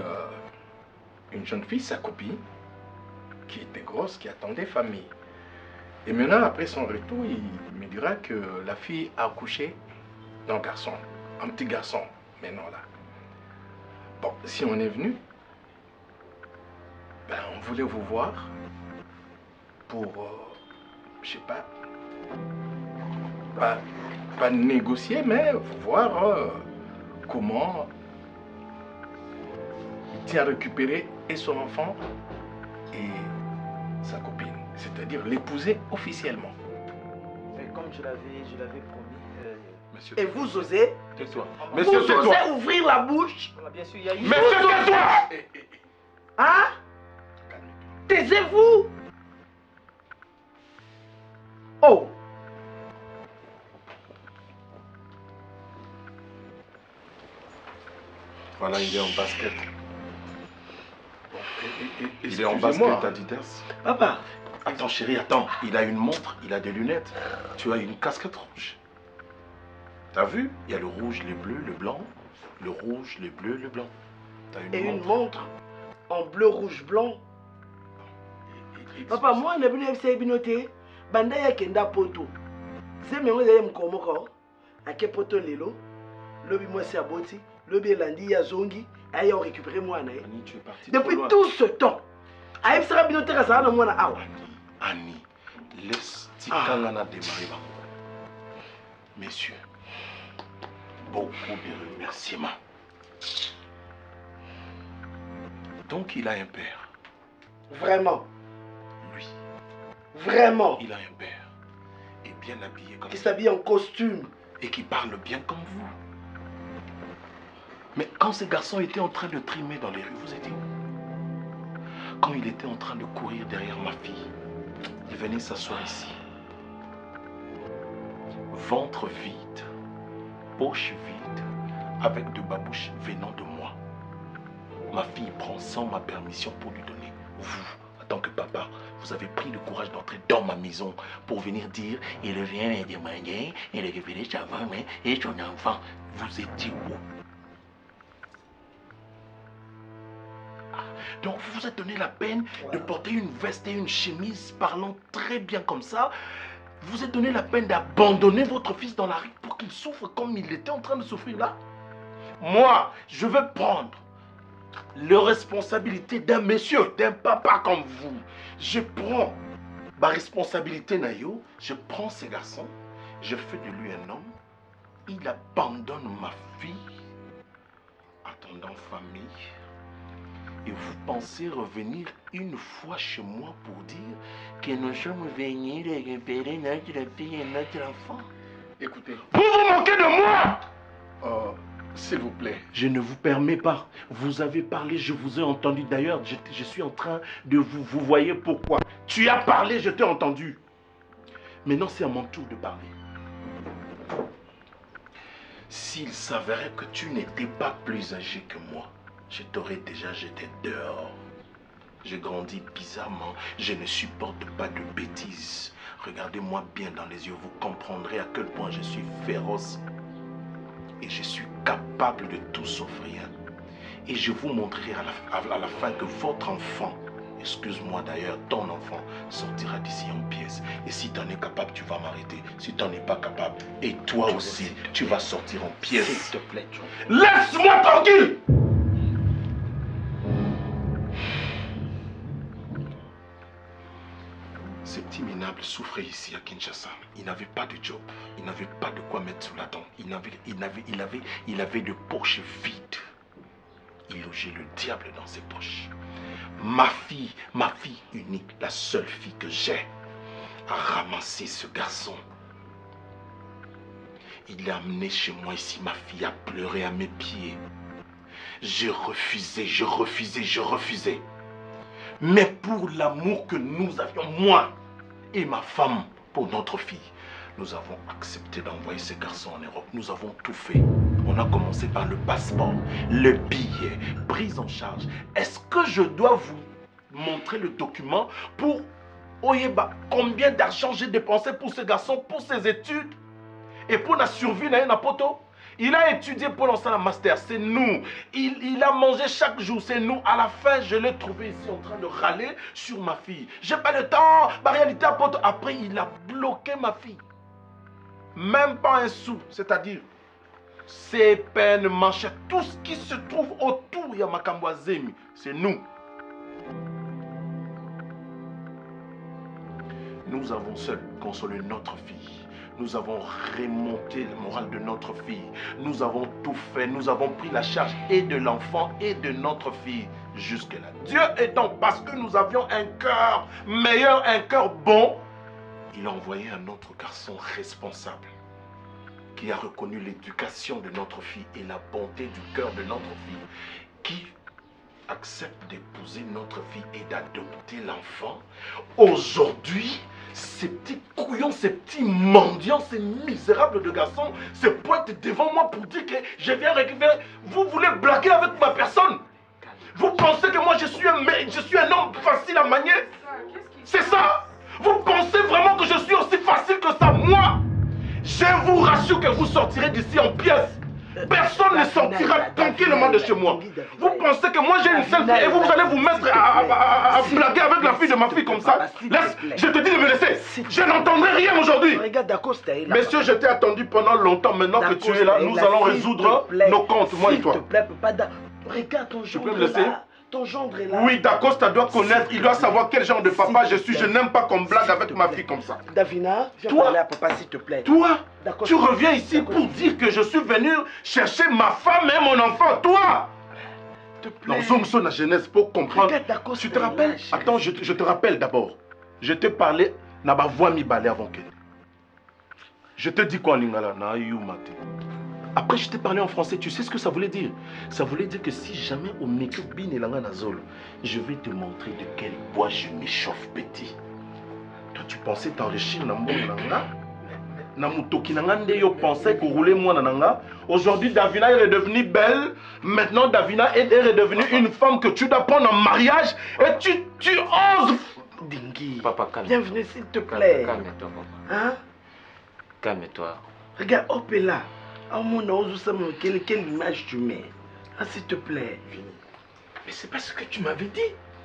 une jeune fille, sa copine, qui était grosse, qui attendait famille. Et maintenant, après son retour, il me dira que la fille a accouché d'un garçon, un petit garçon, maintenant là. Bon, si on est venu, ben, on voulait vous voir pour, je sais pas négocier, mais voir comment il tient à récupérer et son enfant et sa copine, c'est-à-dire l'épouser officiellement. Mais comme je l'avais promis. Et vous osez? Tais-toi. Vous osez ouvrir la bouche? Bien sûr, il y a eu. Monsieur, tais-toi! Hein? Taisez-vous! Oh! Voilà, il est en basket. Bon, Il est en basket, Adidas. Papa! Attends chérie, attends. Il a une montre, il a des lunettes. Tu as une casquette rouge. T'as vu? Il y a le rouge, le bleu, le blanc. Le rouge, le bleu, le blanc. T'as une montre en bleu, rouge, blanc. Papa, moi, je ne sais pas banda ya kenda poto. C'est même si je mkomoko. Ake poto lelo. Lobi moi c'est aboti. Lobi elandi ya zongi. Aya récupérer moi na. Depuis tout ce temps. Aïe sera binote ka ça na moi na awa. Annie, laisse Tikangana démarrer. Messieurs, beaucoup de remerciements. Donc il a un père. Vraiment? Lui. Vraiment? Il a un père. Et bien habillé comme qui s'habille en costume. Et qui parle bien comme vous. Mais quand ce garçon était en train de trimer dans les rues, vous étiez où? Quand il était en train de courir derrière ma fille, il venait s'asseoir ici. Ventre vide, poche vide, avec de babouches venant de moi. Ma fille prend sans ma permission pour lui donner. Vous, en tant que papa, vous avez pris le courage d'entrer dans ma maison pour venir dire « Il vient me demander, il récupère sa femme et son enfant. » Vous étiez où? Donc vous vous êtes donné la peine de porter une veste et une chemise parlant très bien comme ça. Vous vous êtes donné la peine d'abandonner votre fils dans la rue pour qu'il souffre comme il était en train de souffrir là. Moi, je veux prendre la responsabilité d'un monsieur, d'un papa comme vous. Je prends ma responsabilité, Nayo. Je prends ce garçon, je fais de lui un homme. Il abandonne ma fille, attendant famille. Et vous pensez revenir une fois chez moi pour dire que nous sommes venus récupérer notre fille et notre enfant? Écoutez. Vous vous moquez de moi! S'il vous plaît. Je ne vous permets pas. Vous avez parlé, je vous ai entendu. D'ailleurs, je suis en train de vous voyez pourquoi. Tu as parlé, je t'ai entendu. Maintenant, c'est à mon tour de parler. S'il s'avérait que tu n'étais pas plus âgé que moi, je t'aurais déjà jeté dehors. J'ai grandi bizarrement. Je ne supporte pas de bêtises. Regardez-moi bien dans les yeux, vous comprendrez à quel point je suis féroce. Et je suis capable de tout sauf rien. Et je vous montrerai à la fin que votre enfant, excuse-moi d'ailleurs, ton enfant sortira d'ici en pièces. Et si tu en es capable, tu vas m'arrêter. Si tu n'en es pas capable, et toi aussi, tu vas sortir en pièces. S'il te plaît, John. Laisse-moi tranquille! Ces petits minables souffraient ici à Kinshasa. Ils n'avaient pas de job. Ils n'avaient pas de quoi mettre sous la dent. Il avait de poches vides. Il logeait le diable dans ses poches. Ma fille unique, la seule fille que j'ai, a ramassé ce garçon. Il l'a amené chez moi ici. Ma fille a pleuré à mes pieds. J'ai refusé, je refusais. Mais pour l'amour que nous avions, moi et ma femme, pour notre fille, nous avons accepté d'envoyer ce garçon en Europe. Nous avons tout fait. On a commencé par le passeport, le billet, prise en charge. Est-ce que je dois vous montrer le document pour Oyeba, combien d'argent j'ai dépensé pour ce garçon, pour ses études et pour la survie de Napoto? Il a étudié pour lancer un master, c'est nous. Il a mangé chaque jour, c'est nous. À la fin, je l'ai trouvé ici en train de râler sur ma fille. J'ai pas le temps, ma réalité à poto. Après, il a bloqué ma fille. Même pas un sou, c'est-à-dire ses peines, manchettes, tout ce qui se trouve autour de Yamakambo Zemi, c'est nous. Nous avons seul consolé notre fille. Nous avons remonté le moral de notre fille. Nous avons tout fait. Nous avons pris la charge et de l'enfant et de notre fille jusque-là. Dieu étant, parce que nous avions un cœur meilleur, un cœur bon, il a envoyé un autre garçon responsable qui a reconnu l'éducation de notre fille et la bonté du cœur de notre fille, qui accepte d'épouser notre fille et d'adopter l'enfant. Aujourd'hui, ces petits couillons, ces petits mendiants, ces misérables de garçons se pointent devant moi pour dire que je viens récupérer. Vous voulez blaguer avec ma personne? Vous pensez que moi je suis un homme facile à manier? C'est ça? Vous pensez vraiment que je suis aussi facile que ça? Moi, je vous rassure que vous sortirez d'ici en pièces. Personne ne sortira tranquillement de chez moi. Vous pensez que moi j'ai une seule fille et vous allez vous mettre à blaguer avec la fille de ma fille comme ça? Laisse, je te dis de me laisser. Je n'entendrai rien aujourd'hui. Monsieur, je t'ai attendu pendant longtemps. Maintenant que tu es là, nous allons résoudre nos comptes, moi et toi. S'il te plaît, papa, regarde ton Tu peux me laisser? Ton gendre est là. Oui, Dacosta doit connaître, il doit savoir quel genre de papa je suis. Je n'aime pas qu'on blague avec ma fille comme ça. Davina, viens parler à papa s'il te plaît. Toi, tu reviens ici pour dire que je suis venu chercher ma femme et mon enfant. Toi, nous sommes sur la jeunesse pour comprendre. Tu te rappelles? Attends, je te rappelle d'abord. Je t'ai parlé, n'a pas voix mi balai avant qu'elle. Je te dis quoi, Lingala, na yumate. Après, je t'ai parlé en français. Tu sais ce que ça voulait dire? Ça voulait dire que si jamais au Mekubin et Langanazol, je vais te montrer de quel bois je m'échauffe petit. Toi, tu pensais t'enrichir dans mon langa? Namutoki Nangande, yo pensais que rouler moi nananga. Aujourd'hui, Davina est redevenue belle. Maintenant, Davina est redevenue une femme que tu dois prendre en mariage. Et tu oses. Dingi. Papa, calme. Bienvenue, s'il te plaît. Calme-toi, papa. Hein? Calme-toi. Regarde, hop est là. Oh mon ose, quelle image tu mets? Ah, s'il te plaît. Mais c'est pas ce que tu m'avais dit.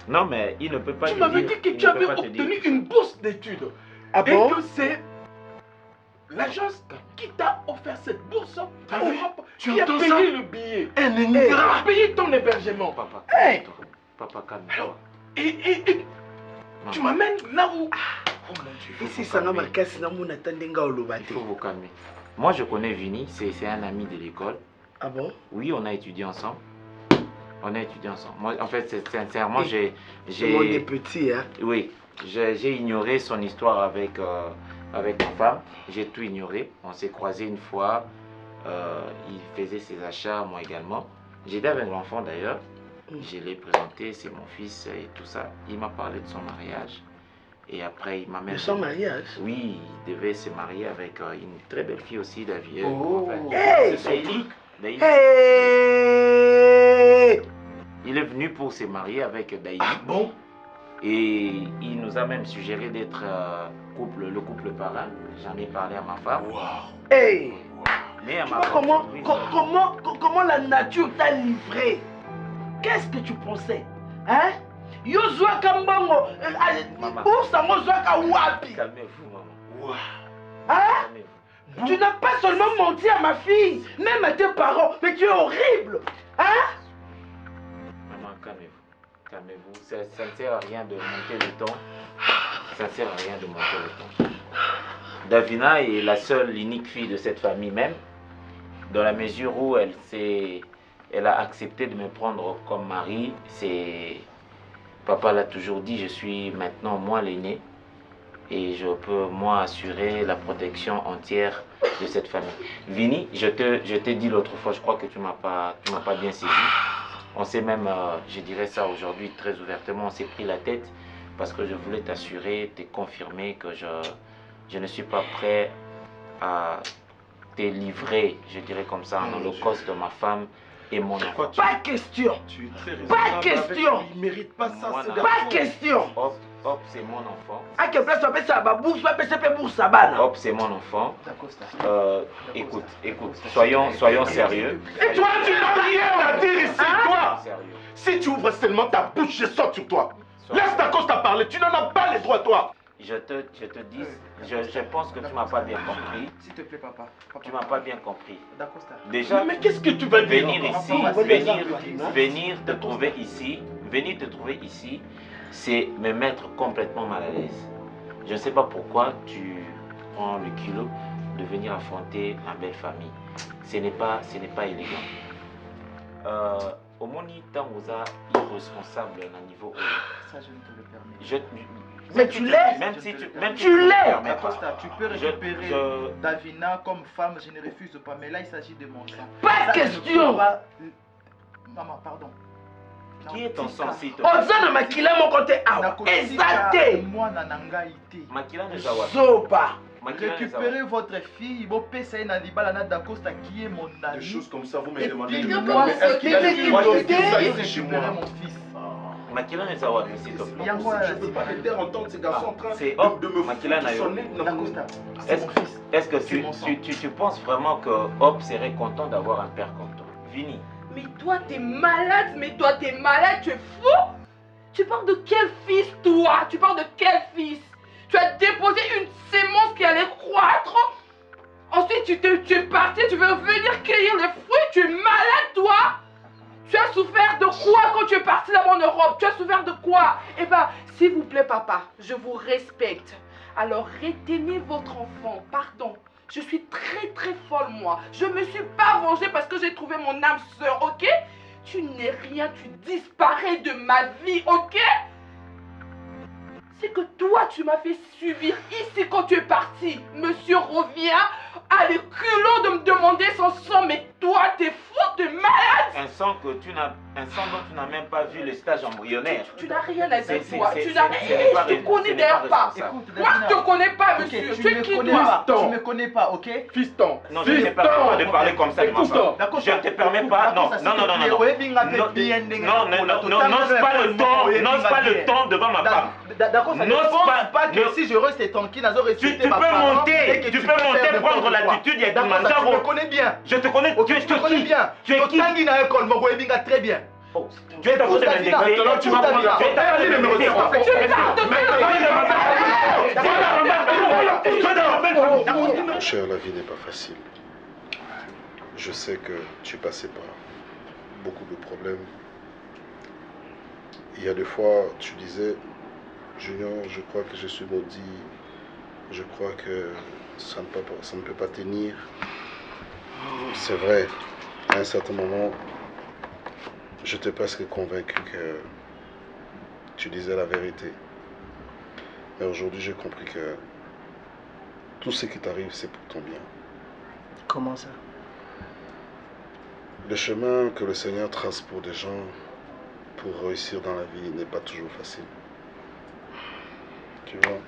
Non, mais il ne peut pas Tu te m'avais dire- dit que il tu ne avais peut pas te dire obtenu tout ça. une bourse d'études. Ah Et bon? que c'est l'agence qui t'a offert cette bourse Tu qui a entends payé ça? le billet. Un Qui ingrat. a payé ton hébergement. Papa, Hey! calme-toi. Papa, calme-toi. Alors, et tu m'amènes là où... Oh mon Dieu. Ici, ça n'a marqué si on attendait un Il faut vous calmer. Moi, je connais Vini, c'est un ami de l'école. Ah bon? Oui, on a étudié ensemble. On a étudié ensemble. Moi, en fait, sincèrement, Et- Le monde est petit, hein? Oui, j'ai ignoré son histoire avec ma femme. J'ai tout ignoré. On s'est croisés une fois. Il faisait ses achats, moi également. J'étais avec l'enfant d'ailleurs. Je l'ai présenté, c'est mon fils et tout ça. Il m'a parlé de son mariage. Et après, il m'a même... De son mariage? Oui, il devait se marier avec une très belle fille aussi, David. Oh. Hey! C'est son truc. Hey! Il est venu pour se marier avec Daï. Ah bon? Et il nous a même suggéré d'être le couple parrain. J'en ai parlé à ma femme. Waouh! Hey! Mais à Tu ma vois femme, comment, oui, comment la nature t'a livré? Qu'est-ce que tu pensais? Hein? Yo zwaka mbongo, Maman. usango zwaka wapi? Calmez-vous, maman. Waouh! Hein? Calmez-vous. Tu n'as pas seulement menti à ma fille, même à tes parents, mais tu es horrible. Hein? Maman, calmez-vous. Calmez-vous. Ça ne sert à rien de monter le ton. Ça ne sert à rien de monter le ton. Davina est la seule, l'unique fille de cette famille même, dans la mesure où elle a accepté de me prendre comme mari. Papa l'a toujours dit, je suis maintenant moi l'aîné et je peux moi assurer la protection entière de cette famille. Vini, je t'ai dit l'autre fois, je crois que tu m'as pas bien saisi. On s'est même, je dirais ça aujourd'hui très ouvertement, on s'est pris la tête parce que je voulais t'assurer, te confirmer que je ne suis pas prêt à te livrer, je dirais comme ça, en holocauste de ma femme et mon enfant. Pas question. Tu es très Pas raisonnable avec question. lui. Il mérite pas ça, Moi, ce non. garçon. Pas question. Hop, c'est mon enfant. À quelle place tu appelles ça ma bourse, tu appelles ça bourse à bana? Hop, c'est mon enfant. D'Acosta. Écoute, soyons sérieux. Et toi, tu n'as rien à dire ici, toi. Sérieux. Si tu ouvres seulement ta bouche, je saute sur toi. Laisse ta cause t'a parlé, tu n'en as pas les droits, toi. Je te dis, je pense que tu m'as pas bien compris. S'il te plaît, papa. Tu m'as pas bien compris. D'Acosta. Déjà, Mais qu'est-ce que tu vas dire? venir ici, venir te trouver ici, c'est me mettre complètement mal à l'aise. Je ne sais pas pourquoi tu prends le culot de venir affronter ma belle famille. Ce n'est pas élégant. Au moni Tangoza irresponsable à niveau. Ça, je ne te le permets. Mais tu l'es. Même si tu Tu l'es. D'Acosta, tu peux récupérer Davina comme femme, je ne refuse pas. Mais là, il s'agit de mon sang. Pas Ça, je ne question. peux pas- Maman, pardon. Qui est ton sang, s'il te plaît? Oza na makila mon côté awa. Exacté. Moi, Nananga ité. Makila ne zawa. Zoba. Makila ne zawa. Récupérez votre fille, vos PCA Nalibala D'Acosta qui est mon Des ami. choses comme ça, vous me Et demandez puis, de moi, me est-ce qu'il a mais les droits de récupérer faire ça ici chez moi? mon fils. Makila ne zawa, s'il te plaît. Yango, Je ne peux pas rester entendre ces garçons en train C'est de me Makila foutre Nayo. son nez. Non, D'Acosta, c'est mon fils. Est-ce que C'est mon sang. tu penses vraiment que Hop serait content d'avoir un père comme toi? Vini. Mais toi, t'es malade, tu es fou. Tu parles de quel fils, toi? Tu parles de quel fils? Tu as déposé une sémence qui allait croître. Ensuite, tu es parti, tu veux venir cueillir les fruits. Tu es malade, toi? Tu as souffert de quoi quand tu es parti là-bas en Europe? Tu as souffert de quoi? Eh ben, s'il vous plaît, papa, je vous respecte. Alors, retenez votre enfant, pardon. Je suis très folle, moi. Je me suis pas vengée parce que j'ai trouvé mon âme sœur, ok? Tu n'es rien, tu disparais de ma vie, ok? C'est que toi, tu m'as fait subir ici quand tu es parti. Monsieur revient à le culot de me demander son sang, mais toi, t'es fou, t'es malade. Un sang dont tu n'as même pas vu le stage embryonnaire. Tu n'as rien à dire, C'est- toi. c'est- Tu n'as c'est- rien. c'est pas Je te connais c'est d'ailleurs pas pas. responsable. Écoute, Moi, je te connais pas, Ok, monsieur. tu Tu es me qui, connais toi? pas. Fiston. Tu me connais pas, ok? Fiston. Non, je ne te permets pas de parler comme ça de ma Écoute, femme. D'accord, Je ne te permets pas. Non, non, non, non, non. Non, n'ose pas le ton devant ma femme. D'accord, ça ne N'ose pense pas- pas que ne- si je reste tranquille, nazo Tu respecter peux ma parole monter, et que tu peux faire monter, n'importe prendre quoi. l'attitude, il y a D'accord, tout ça, tu me le connais bien. Je te connais. Ok, tu me connais bien. Tu es qui? Totangi na école, moko yebinga très bien. Oh, tu es en train de m'indexer. Tu vas prendre. Tu es en train de m'indexer. Mon cher, la vie n'est pas facile. Je sais que tu es passé par beaucoup de problèmes. Il y a des fois, tu disais, Junior, je crois que je suis maudit. Je crois que ça ne peut pas tenir. C'est vrai, à un certain moment, j'étais presque convaincu que tu disais la vérité. Mais aujourd'hui, j'ai compris que tout ce qui t'arrive, c'est pour ton bien. Comment ça? Le chemin que le Seigneur trace pour des gens, pour réussir dans la vie, n'est pas toujours facile. Tu vois,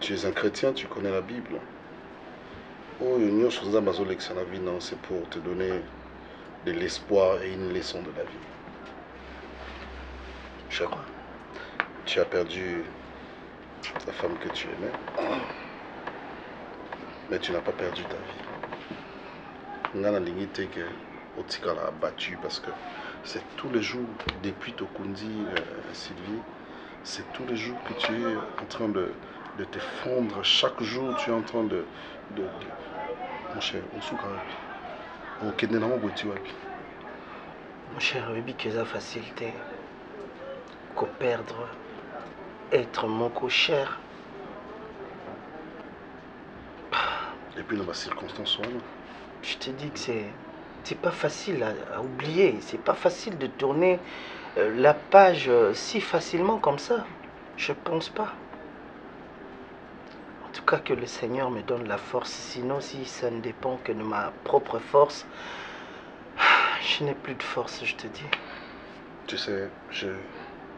tu es un chrétien, tu connais la Bible. Oh, une chose dans ma leçon la vie, non, c'est pour te donner de l'espoir et une leçon de la vie. Tu as perdu la femme que tu aimais, mais tu n'as pas perdu ta vie. On a la limite que Otika l'a abattu parce que c'est tous les jours, depuis Tokundi, Sylvie, c'est tous les jours que tu es en train de te fondre. Chaque jour, tu es en train de mon cher, on souka wapi? Ok, n'est-ce pas wapi? Mon cher, oui, que ça facilité. Qu'au perdre, être mon co-cher. Et puis dans ma circonstance, je te dis que c'est pas facile à oublier. C'est pas facile de tourner la page si facilement comme ça. Je pense pas. En tout cas, que le Seigneur me donne la force. Sinon, si ça ne dépend que de ma propre force, je n'ai plus de force, je te dis. Tu sais,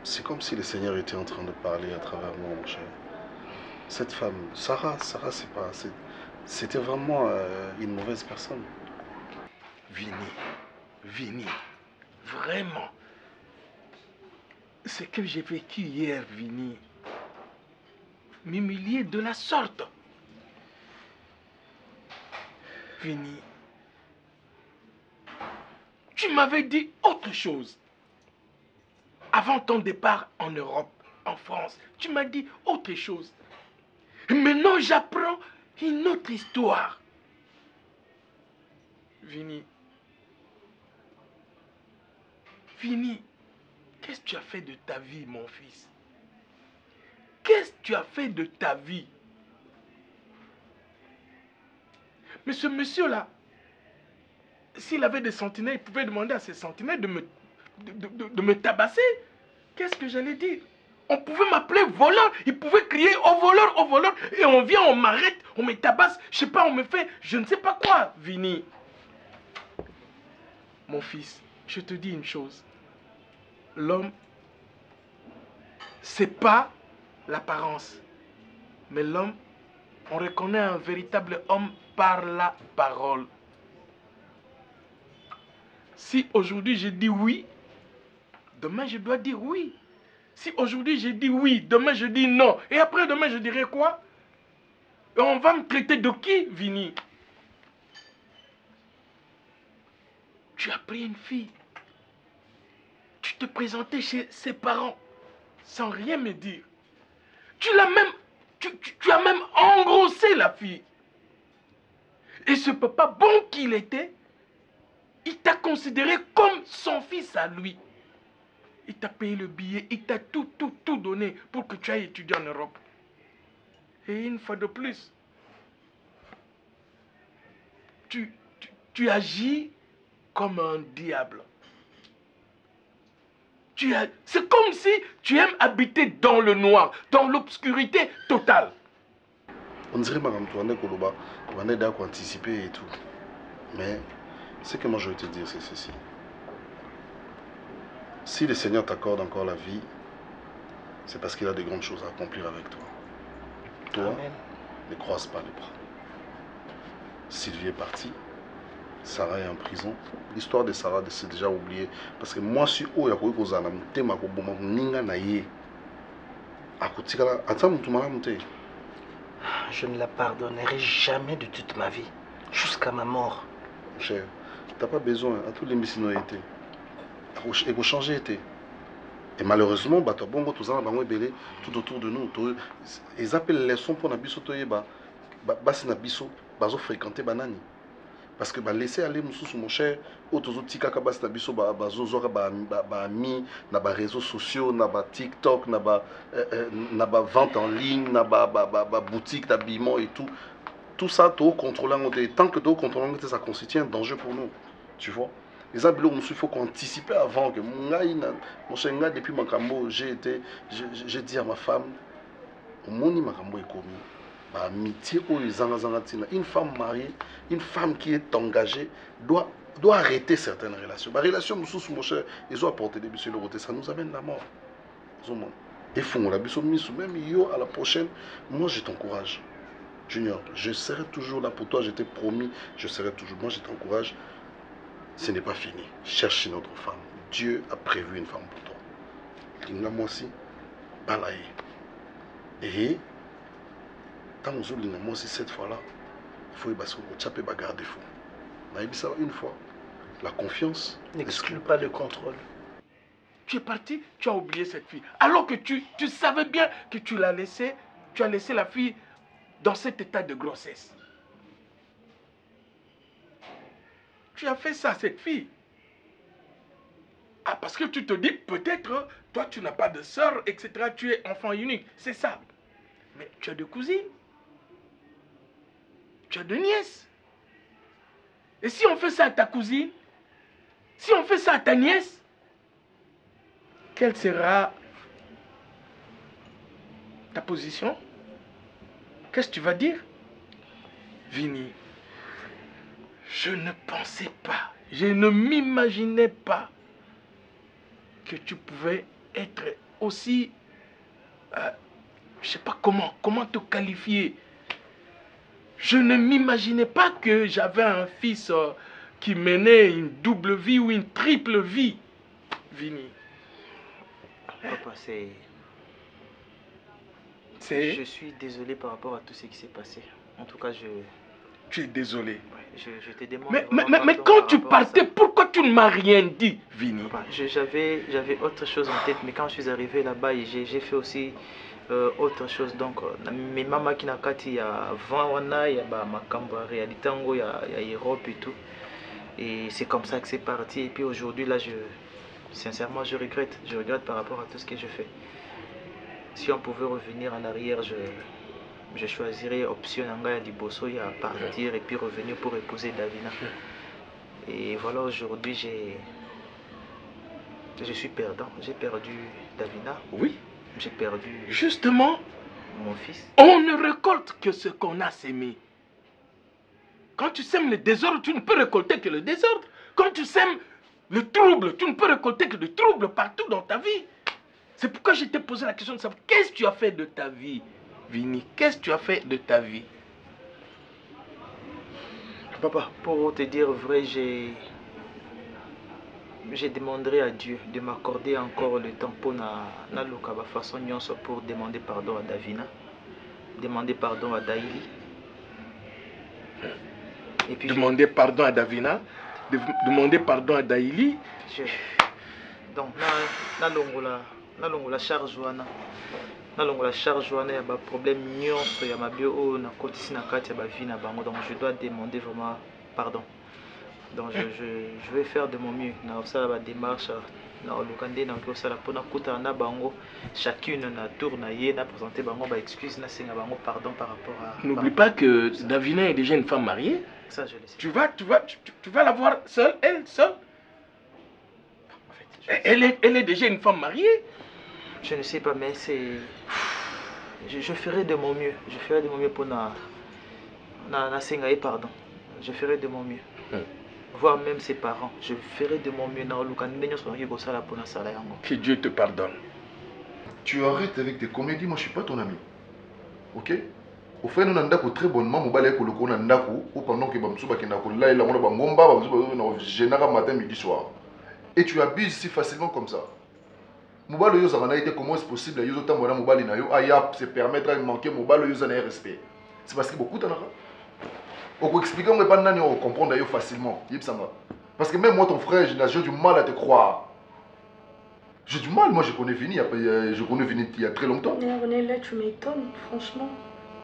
c'est comme si le Seigneur était en train de parler à travers moi, mon cher. Cette femme, Sarah, c'était vraiment une mauvaise personne. Vini, vraiment. Ce que j'ai vécu hier, Vini, m'humilier de la sorte. Vini, tu m'avais dit autre chose. Avant ton départ en Europe, en France, tu m'as dit autre chose. Maintenant, j'apprends une autre histoire. Vini, qu'est-ce que tu as fait de ta vie, mon fils? Qu'est-ce que tu as fait de ta vie? Mais ce monsieur-là, s'il avait des sentinelles, il pouvait demander à ses sentinelles de me tabasser. Qu'est-ce que j'allais dire? On pouvait m'appeler voleur, il pouvait crier au voleur, et on vient, on m'arrête, on me tabasse, je sais pas, on me fait, je ne sais pas quoi, Vini. Mon fils, je te dis une chose. L'homme, c'est pas l'apparence, mais l'homme, on reconnaît un véritable homme par la parole. Si aujourd'hui je dis oui, demain je dois dire oui. Si aujourd'hui je dis oui, demain je dis non. Et après demain je dirai quoi? Et on va me traiter de qui, Vini? Tu as pris une fille. Tu te présentais chez ses parents sans rien me dire. Tu l'as même... Tu as même engrossé la fille. Et ce papa, bon qu'il était, il t'a considéré comme son fils à lui. Il t'a payé le billet, il t'a tout donné pour que tu ailles étudier en Europe. Et une fois de plus, tu agis comme un diable. C'est comme si tu aimes habiter dans le noir, dans l'obscurité totale. On dirait Madame Touane Koloba, on est d'accord anticiper et tout. Mais ce que moi je veux te dire, c'est ceci. Si le Seigneur t'accorde encore la vie, c'est parce qu'il a de grandes choses à accomplir avec toi. Toi, Amen. Ne croise pas les bras. Sylvie est partie. Sarah est en prison. L'histoire de Sarah, c'est déjà oublié. Parce que moi, je suis au je ne la pardonnerai jamais de toute ma vie. Jusqu'à ma mort. Cher, tu n'as pas besoin. À tous les missinoïtés. Et changer était. Et malheureusement, bah, bon, tout ça, tout autour de nous. Ils appellent les leçons pour Nabiso Toyeba. Basi Nabiso, bazo fréquenter banani. Parce que bah, laisser aller mon cher, autres tika kabas Nabiso, bazo zora ami, na ba réseaux sociaux, na ba TikTok, na ba vente en ligne, na ba boutique d'habillement et tout. Tout ça, tout contrôlant. Tant que tout contrôlant, ça constitue un danger pour nous. Tu vois? Les habits, il faut qu'on anticipe avant que mon cher, depuis ma cambo, j'ai dit à ma femme, moni ma cambo est commis. Amitié une femme mariée, une femme qui est engagée doit arrêter certaines relations. Ma relation, mon cher, ils ont apporté des bisous, ça nous amène la mort. Et font la bisou même yo à la prochaine. Moi, je t'encourage. Junior, je serai toujours là pour toi, je t'ai promis, je serai toujours. Moi, je t'encourage. Ce n'est pas fini. Cherche une autre femme. Dieu a prévu une femme pour toi. Moi aussi, balaye. Et tant que moi aussi cette fois-là, il faut que garder fou. Une fois, la confiance n'exclut pas le contrôle. Tu es parti, tu as oublié cette fille. Alors que tu savais bien que tu as laissé la fille dans cet état de grossesse. Tu as fait ça à cette fille. Ah, parce que tu te dis, peut-être, toi, tu n'as pas de soeur, etc. Tu es enfant unique. C'est ça. Mais tu as de cousines. Tu as de nièces. Et si on fait ça à ta cousine, si on fait ça à ta nièce, quelle sera ta position? Qu'est-ce que tu vas dire? Vini, je ne pensais pas, je ne m'imaginais pas que tu pouvais être aussi, je ne sais pas comment te qualifier. Je ne m'imaginais pas que j'avais un fils qui menait une double vie ou une triple vie. Vini. Papa, je suis désolé par rapport à tout ce qui s'est passé. En tout cas, Tu es désolé. Je te demande. Mais quand tu partais, pourquoi tu ne m'as rien dit, Vini? J'avais autre chose en tête, mais quand je suis arrivé là-bas, j'ai fait aussi autre chose. Donc, mes mamans qui n'ont il y a 20 ans, il y a ma réalité, il y a Europe et tout. Et c'est comme ça que c'est parti. Et puis aujourd'hui, là, sincèrement, je regrette. Je regrette par rapport à tout ce que je fais. Si on pouvait revenir en arrière, je choisirais option Nanga Liboso, à partir et puis revenir pour épouser Davina. Et voilà, aujourd'hui, je suis perdant. J'ai perdu Davina. Oui. J'ai perdu justement mon fils. On ne récolte que ce qu'on a sémé. Quand tu sèmes le désordre, tu ne peux récolter que le désordre. Quand tu sèmes le trouble, tu ne peux récolter que le trouble partout dans ta vie. C'est pourquoi je t'ai posé la question de savoir qu'est-ce que tu as fait de ta vie, Vini? Qu'est-ce que tu as fait de ta vie? Papa, pour te dire vrai, je demanderai à Dieu de m'accorder encore le temps pour na façon pour demander pardon à Davina, demander pardon à Daïli. Et puis demander pardon à Davina, demander pardon à Daïli. Donc, na longola charge wana il y a des problèmes nyonso il y a ma bio na kotisi na kati ya ba vie na bango, donc je dois demander vraiment pardon. Donc je vais faire de mon mieux na osala ba démarche na olukande na osala pona kuta na bango chacune na tour na ye na présenter bango ba excuse na singa bango pardon par rapport à. N'oublie pas que Davina est déjà une femme mariée. Ça je le sais. Tu vas la voir seule, elle seule. Elle est déjà une femme mariée. Je ne sais pas, mais c'est... Je ferai de mon mieux. Je ferai de mon mieux pour na sengaye pardon. Je ferai de mon mieux. Voir même ses parents. Je ferai de mon mieux. Que Dieu te pardonne. Tu arrêtes avec tes comédies, moi je suis pas ton ami. Ok? Au fait, nous avons très bonnement, nous avons pendant que nous matin, midi, soir. Et tu abuses si facilement comme ça. Mobile yo zana été comment est-ce possible yo temps mona mobile na yo aya se permettre de manquer mobile yo zana respect. C'est parce que beaucoup t'en a. On peut expliquer on pas nani on comprendre yo facilement. Yipsanga. Parce que même moi ton frère, j'ai du mal à te croire. J'ai du mal, moi je connais Vini, je connais Vini il y a très longtemps. Mais René, là tu m'étonnes, franchement.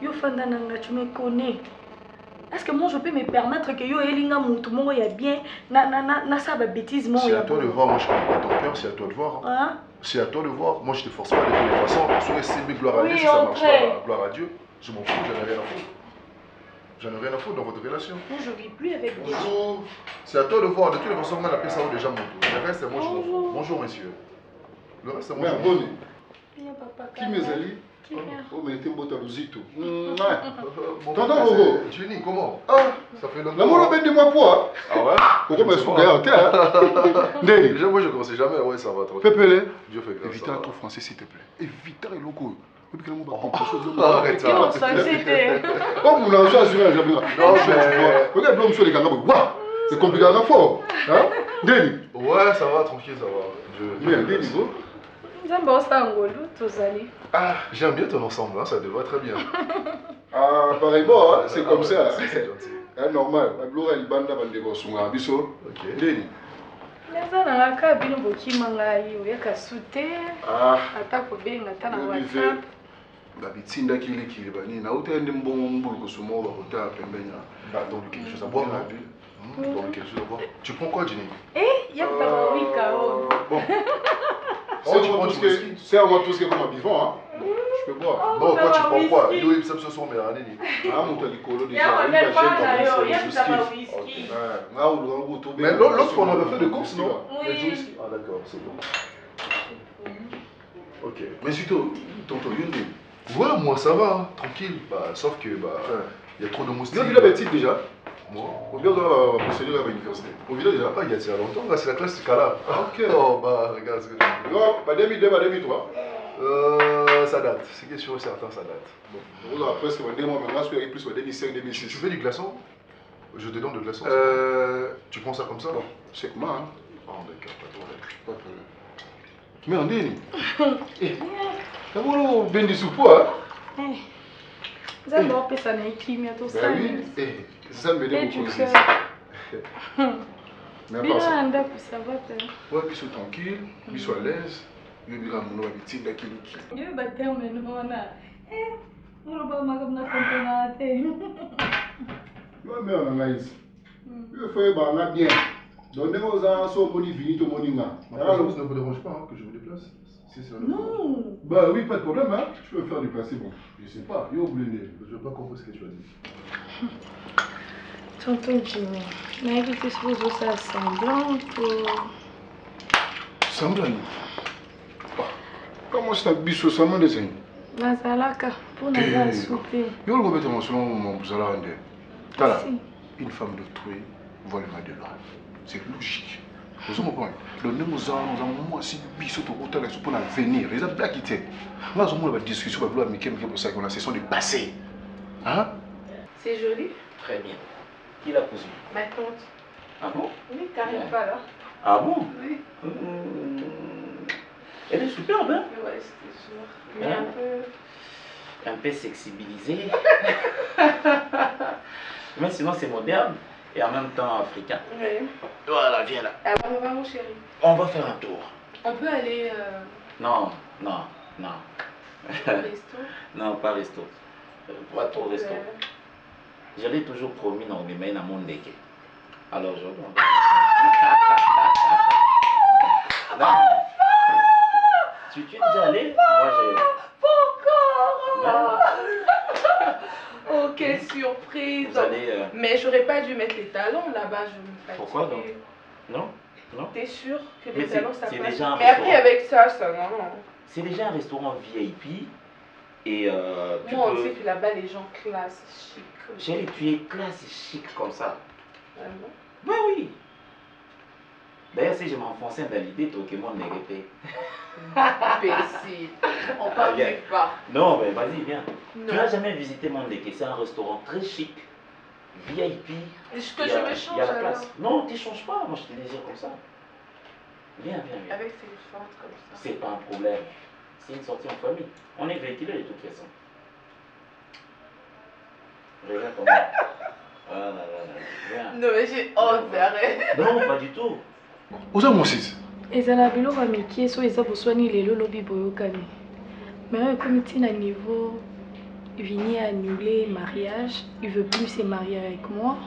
Yo Fandananga, tu me connais. Est-ce que moi je peux me permettre que yo Elinga Moutou, moi il y a bien, na ça va bêtise, moi. C'est à toi de voir, moi je connais pas ton cœur, c'est à toi de voir. Hein? C'est à toi de voir, moi je te force pas de toutes les façons. Sur SCB, gloire à Dieu, Oui, si ça marche après. pas, gloire à Dieu. Je m'en fous, j'en ai rien à foutre. J'en ai rien à foutre dans votre relation. Moi je vis plus avec des gens. Bonjour. C'est à toi de voir, de toutes les façons, on appelle ça déjà Moutou. Le reste, moi je m'en fous. Bonjour messieurs. Le reste, moi je m'en fous. Bien, papa. Qui mes alliés? Qui vient? Oh, mais t'es beau, t'as l'osito. Tonton Bogo. Jenny, comment? Ah, ça fait longtemps. L'amour ben de moi pour. Ah ouais? Pourquoi me souviens? Déjà, moi je ne conseille jamais, ouais, ça va trop. Pépélé. Dieu fait grâce. Évite un trop français s'il te plaît. Évite un loco. Arrête ça. Comment ça c'était? Oh, mon argent assuré, j'ai bien. Non, mais. Regarde l'homme sur les gars. Waouh! C'est compliqué à la fois. Hein? Denis? Ouais, ça va, tranquille, ça va. Mais Denis, go. Ah, j'aime bien ton ensemble, hein, ça te va très bien. Ah, pareillement, hein, c'est Ah, comme ouais, ça. c'est gentil. Hein, normal. La gloire, elle bande avant de voir son abisso. Ok. Denis. Ah. Babitinda kili kili bani na utende mbongo mbulu kusumo bakota pembenya. Donc quelque chose à boire, non? Donc quelque chose à boire. Tu prends quoi, Jenny? Bon. C'est à moi tout ce qui est comme un vivant, hein. Je peux boire. Non, toi tu prends quoi? Nous, ça se sont mélangés. Ah, mon talicolo déjà. Mais l'autre, on avait fait de course, non? Oui. Ah, d'accord, c'est bon. Ok. Mais surtout, tonton Yundi. Ouais, moi ça va, hein, tranquille. Bah, sauf que, bah, il y a trop de moustiques. Tu as vu la bêtise déjà? Moi? On vient de la procédure à l'université. On vient déjà? Ah, il y a longtemps, là, c'est la classe du cas-là. Ok. Oh, bah, regarde ce que je dis. Non, pas 2002, pas 2003. Ça date, c'est que sûr et certain, ça date. Bon, après, c'est 2 mois, maintenant, je suis plus 2005, 2006. Tu fais du glaçon? Je te donne de glaçon. Tu prends ça comme ça? Bon, c'est comment, hein? Oh, d'accord, pas de problème. Pas de problème. Mais on dit, t'as voulu bien du soupe, hein? Ça va pas ça n'est qui mais tout ça. Ben oui, ça me donne beaucoup de mais à part ça. Ça va faire. Ouais, puis sois tranquille, puis sois à l'aise. Je vais ramener ma petite là qui est. Je vais battre mais non là. On va pas m'accompagner na contenate. Ouais, mais on a ici. Je fais bah on a bien. Donc nous avons son moni fini tout moni là. Ça ne vous dérange pas hein, que je vous déplace? Non. Bah oui, pas de problème hein. Je peux faire déplacer bon. Je sais pas, yo blindé. Je n'ai pas compris ce que tu as dit. Tonton Jimmy, mais que tu supposes ça semblant pour... Semblant? Comment c'est un biseau semblant de ça? Nazalaka, pour nous avoir souper. Yo le gobetement selon mon bousala rendé. Tala, une femme d'autrui vole ma de loin. C'est logique. Vous comprenez? Le nous avons moi si biseau tout autant pour l'avenir. Les gens bien quitté. Là, on a une discussion avec l'homme qui pour ça qu'on a session de passé. Hein? C'est joli. Très bien. Qui l'a cousu? Ma tante. Ah bon? Oui, Karine pas là. Ah bon? Oui. Elle est superbe, hein? Ouais, c'était sûr. Mais Hein? Un peu sexibilisée. Mais sinon, c'est moderne et en même temps africain. Oui. Voilà, viens là. Alors, on va mon chéri. On va faire un tour. On peut aller Non. au resto. Non, pas resto. Pas trop resto. Je l'ai toujours promis dans mes mains à mon déquet. Alors je non. Tu es déjà allé? Moi j'ai. Pas encore. Oh, quelle surprise. Vous allez, Mais j'aurais pas dû mettre les talons là-bas, je me fatigue. Pourquoi donc? Non? T'es sûr que Mais les talons ça c'est passe? déjà un Mais après restaurant. avec ça non. C'est déjà un restaurant VIP et tu Moi on peux... sait que là-bas les gens classe, chic. Chérie, tu es classe et chic comme ça. Ah bon? Ben oui. D'ailleurs, si je m'enfonçais dans l'idée, toi, que mon négépé. Imbécile. On parle Viens. pas. Non, ben vas-y, viens. Non. Tu n'as jamais visité Mondeke, c'est un restaurant très chic, VIP. Est-ce que Il y je a- me il change y a la alors? place. Non, tu ne changes pas, moi je te désire comme ça. Viens. Avec ces fentes comme ça. C'est pas un problème. C'est une sortie en famille. On est véhiculé de toute façon. Regarde comment. Voilà, viens. Non mais j'ai honte, arrête. Non, pas du tout. Osa mon fils. ezala biloko ya mikie so eza boswani lelo lobi boyokani mais comme tina niveau Vini a annulé mariage, il veut plus se marier avec moi.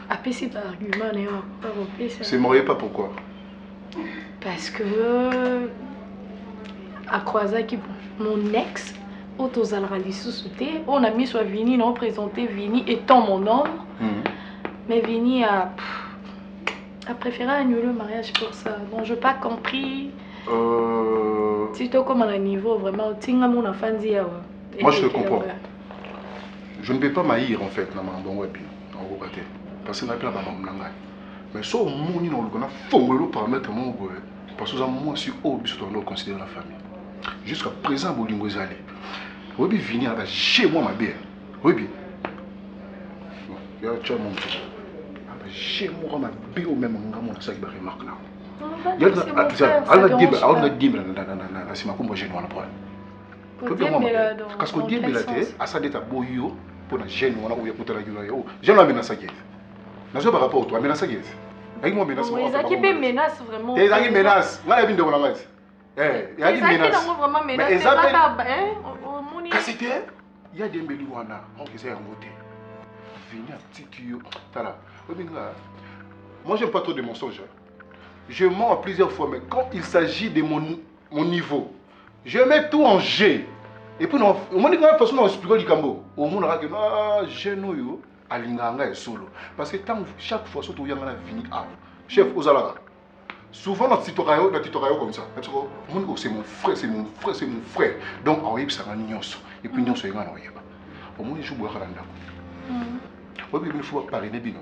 Après c'est par argument, c'est marié pas pourquoi? Parce que à croiser qui mon ex on a mis sur Vini, non présenté Vini étant mon homme, mais Vini a préféré annuler le mariage pour ça. Donc je n'ai pas compris. Si tu comme à un niveau vraiment, mon enfant dit. Moi je te comprends. Je ne vais pas m'haïr en fait, parce que je n'ai pas de mais si on faut paramètre parce que moi je suis considérer la famille. Jusqu'à présent, Bolingo Zali. Oui, Vini a chez moi ma bière. Oui, bien. Tu as mon tour. Chez moi ma bière au même moment, ça qui va remarquer. Il y a un dîme dans la Simakumba Génie. Parce que Dieu est à sa dette à Boyo pour la Génie. On a eu pour la Génie. J'ai la menace à Guez. N'a pas rapport à toi, menace à Guez. Avec moi, menace. Qui menace vraiment. T'es une menace. Moi, la vie de mon amant. Il y a des menaces. Mais il y a des meluana. On essaie de voter. Venir titio. Moi, j'aime pas trop de mensonges. Je mens plusieurs fois, mais quand il s'agit de mon niveau, je mets tout en G. Et puis, on dit que la façon dont on explique le Cambo, au monde a dit que je ne à l'inganga est solo. Parce que chaque fois, surtout, il y a un vini à chef aux alara. Souvent, notre tutoriel comme ça. C'est mon frère, c'est mon frère, c'est mon frère. Donc, on y a un ignon. Et puis, nous sommes en Oye. Au moins, je joue à Randa. Oui, il faut parler de bino.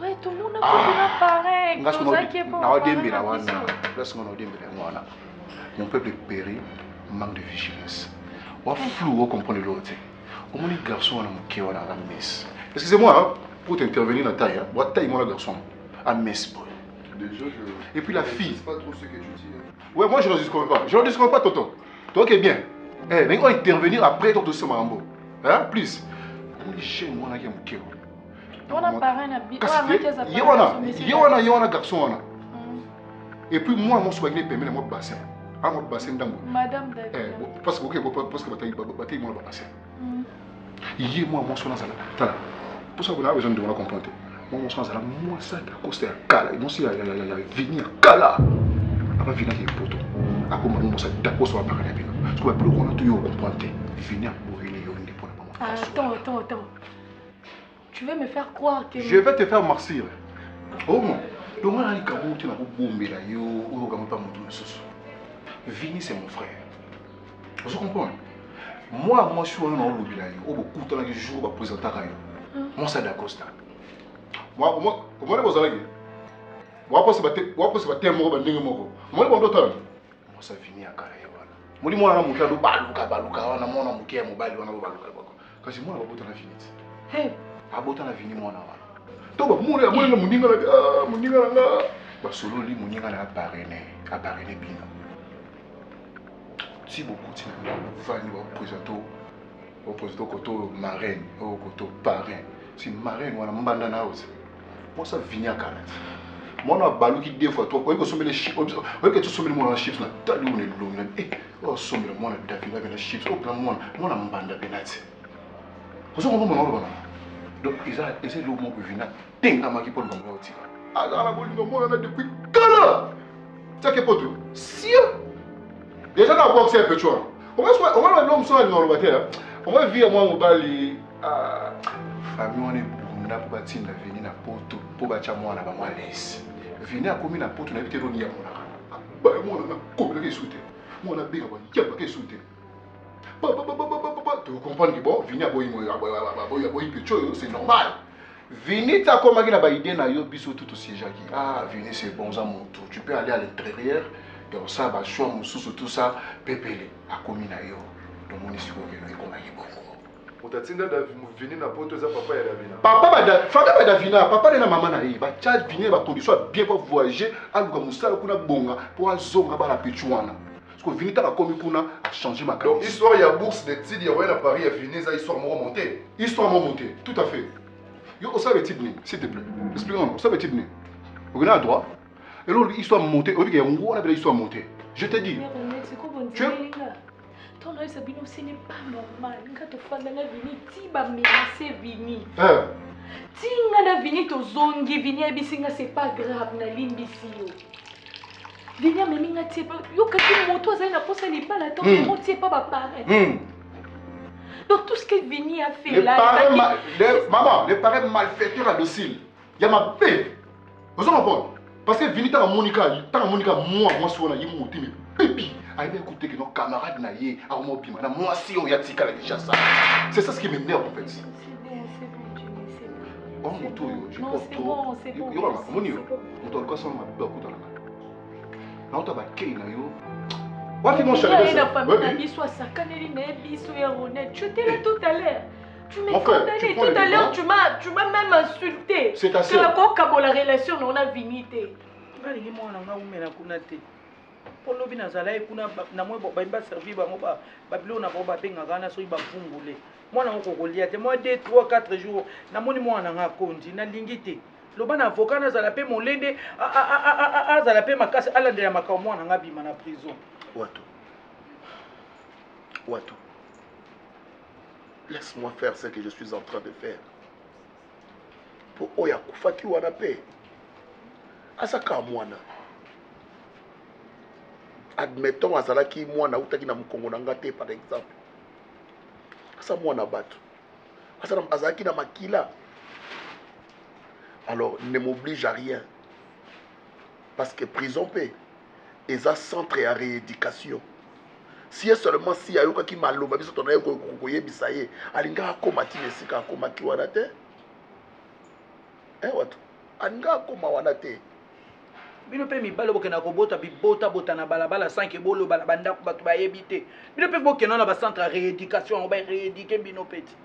Oui, tout le monde a pareil. Mon peuple périt, manque de vigilance. On flou, on comprend l'autre. Au moins, les garçons ont un la messe. Excusez-moi, pour t'intervenir dans la taille, moi, taille, moi, le garçon, à messe. Et puis la fille. C'est pas trop ce que tu dis. Ouais, moi je ne discorde pas. Je ne discorde pas, Tonton. Toi qui es bien. Mais on va intervenir après ton dossier Marambo. Hein, plus. On dit chez moi, on a un cœur. On a parlé un habit. Il y a un garçon. Et puis moi, mon soigné permet de mon bassin. À mon bassin d'ango. Madame David. Parce que bataille mon bassin. Il y a moi, mon soin dans la. Pour ça, vous avez besoin de me comprendre. Moi, ça coste à Kala. Moi, si il y a venir à Kala. Avant venir à Poto. À comment on s'est d'accord sur la parole. Parce que le plus on a tout comprendre. Venir pour venir pour Attends. Tu veux me faire croire que. Je vais te faire martyr. Oh mon. Donc, on a dit que tu n'as pas bombé là. Ou pas mon tour de sauce. Vini, c'est mon frère. Vous comprenez? Moi, je suis un lobby là. Au bout de temps, je joue à présenter à Rayo. Moi, c'est d'accord. Moi, je suis ça finit à carré. Moi, je suis baluka. Quand je suis abota na vini mwana wana to ba mule ya mwana muninga na muninga na ba solo li muninga na apparene bino si beaucoup ti na fani wa présenter koto marraine ou koto parrain si marraine wana mbanda na ose moi ça vini à carré mwana baluki deux fois toi ko sommer les chips que tu sommer mwana chips na tali on est long oh sommer mwana David avec les chips au plan mwana mbanda benati vous on va mwana donc, ils ont essayé de le venir. Tenga maki pour le moment. Ah, la bolingo moi on a depuis Kala. Ça que poto. Si déjà dans boxer un peu tu vois. On va l'homme soit dans le bataille. On va vivre moi mobali famille on est bunda pour bâtir la venir na poto pour bâtir moi na ba moi laisse. Venir à commune na poto na éviter l'on y a moi. Ba moi na comme le souté. Moi na bien ba y a pas que souté. Tu comprends que bon, venir à Boyi, c'est normal. Venir à comme il a une idée, tout aussi Jackie. Ah, venir c'est bon, ça mon tour. Tu peux aller à l'intérieur, donc ça va choix mon sous tout ça, pépélé à commune ayo. Donc mon histoire est comme un bon. Utatinda venir na poto za papa ya Davina. Papa Davina, papa na maman na yi. Ba tcha venir ba condition bien pour voyager, aluka musala kuna bonga pour azonga ba la pichuana. Parce que Vinita a commis pour changer ma carrière. Donc, histoire, il y a bourse de Tid, il y a à Paris, il y a Vinita, ça histoire m'a remonté. Histoire m'a remonté, tout à fait. Yo, ça veut dire, s'il te plaît. Explique-moi, ça veut dire. Vous avez le droit. Et là, il soit monté. Il soit monté. Je te dis. Tu es... Ton œil, Sabino, ce n'est pas normal. Quand tu fais dans la vie, tu vas menacer Vini. Tu vas venir te zongi, Vini, c'est pas grave, na limbisio. Vini, mais minga tient pas. Yo, quand tu montes, tu as posé les balles à ton numéro, tu n'es pas pareil. Donc tout ce que Vini a fait là. Maman, les parents malfaiteurs à docile. Il y a ma paix. Vous comprenez? Parce que Vini, t'as Monica, moi, je suis là, il m'a dit, mais pépi. Aïe, écoutez que nos camarades n'aillent à Omobima. Moi, si on y a tika déjà ça. C'est ça ce qui m'énerve en fait. C'est bon, Jimmy, c'est bon. Oh, mon tour, je porte trop. Non, c'est bon. Yo, mon yo, on doit le casser ma belle coup dans la main. Là, on t'a baqué, là, yo. Ouais, qui m'ont chargé la famille, soit ça, tu étais là tout à l'heure. Tu m'as condamné tout à l'heure, tu m'as même insulté. C'est assez. Tu as encore la relation, on a vinité. Pour lobi nazala kuna na mwe ba servir ba ngoba ba bilo na ba benga kana so iba fungule mwana ngoko kolia te moi 2 3 4 jours na moni mwana nga kondi na lingite loba na avocat na zala pe molende zala pe makasi alande ya makao mwana nga bima na prison Watu laisse-moi faire ce que je suis en train de faire pour oya kufaki wana pe asaka mwana. Admettons azalaki mwana utaki na mkongo na ngate par exemple. Asa mwana bato. Asa azalaki na makila. Alors ne m'oblige à rien. Parce que prison paix est un centre à rééducation. Si seulement si ayoka ki maloba biso tona yeko koyebisa ye alinga akoma tinesika akoma ki wana te. Watu. Alinga akoma wana te. Bino pe mibalo bokena kobota bota na balabala 5 bolo balabanda ko bato bayebite. Bino pe bokena na ba centre rééducation on va rééduquer bino petit.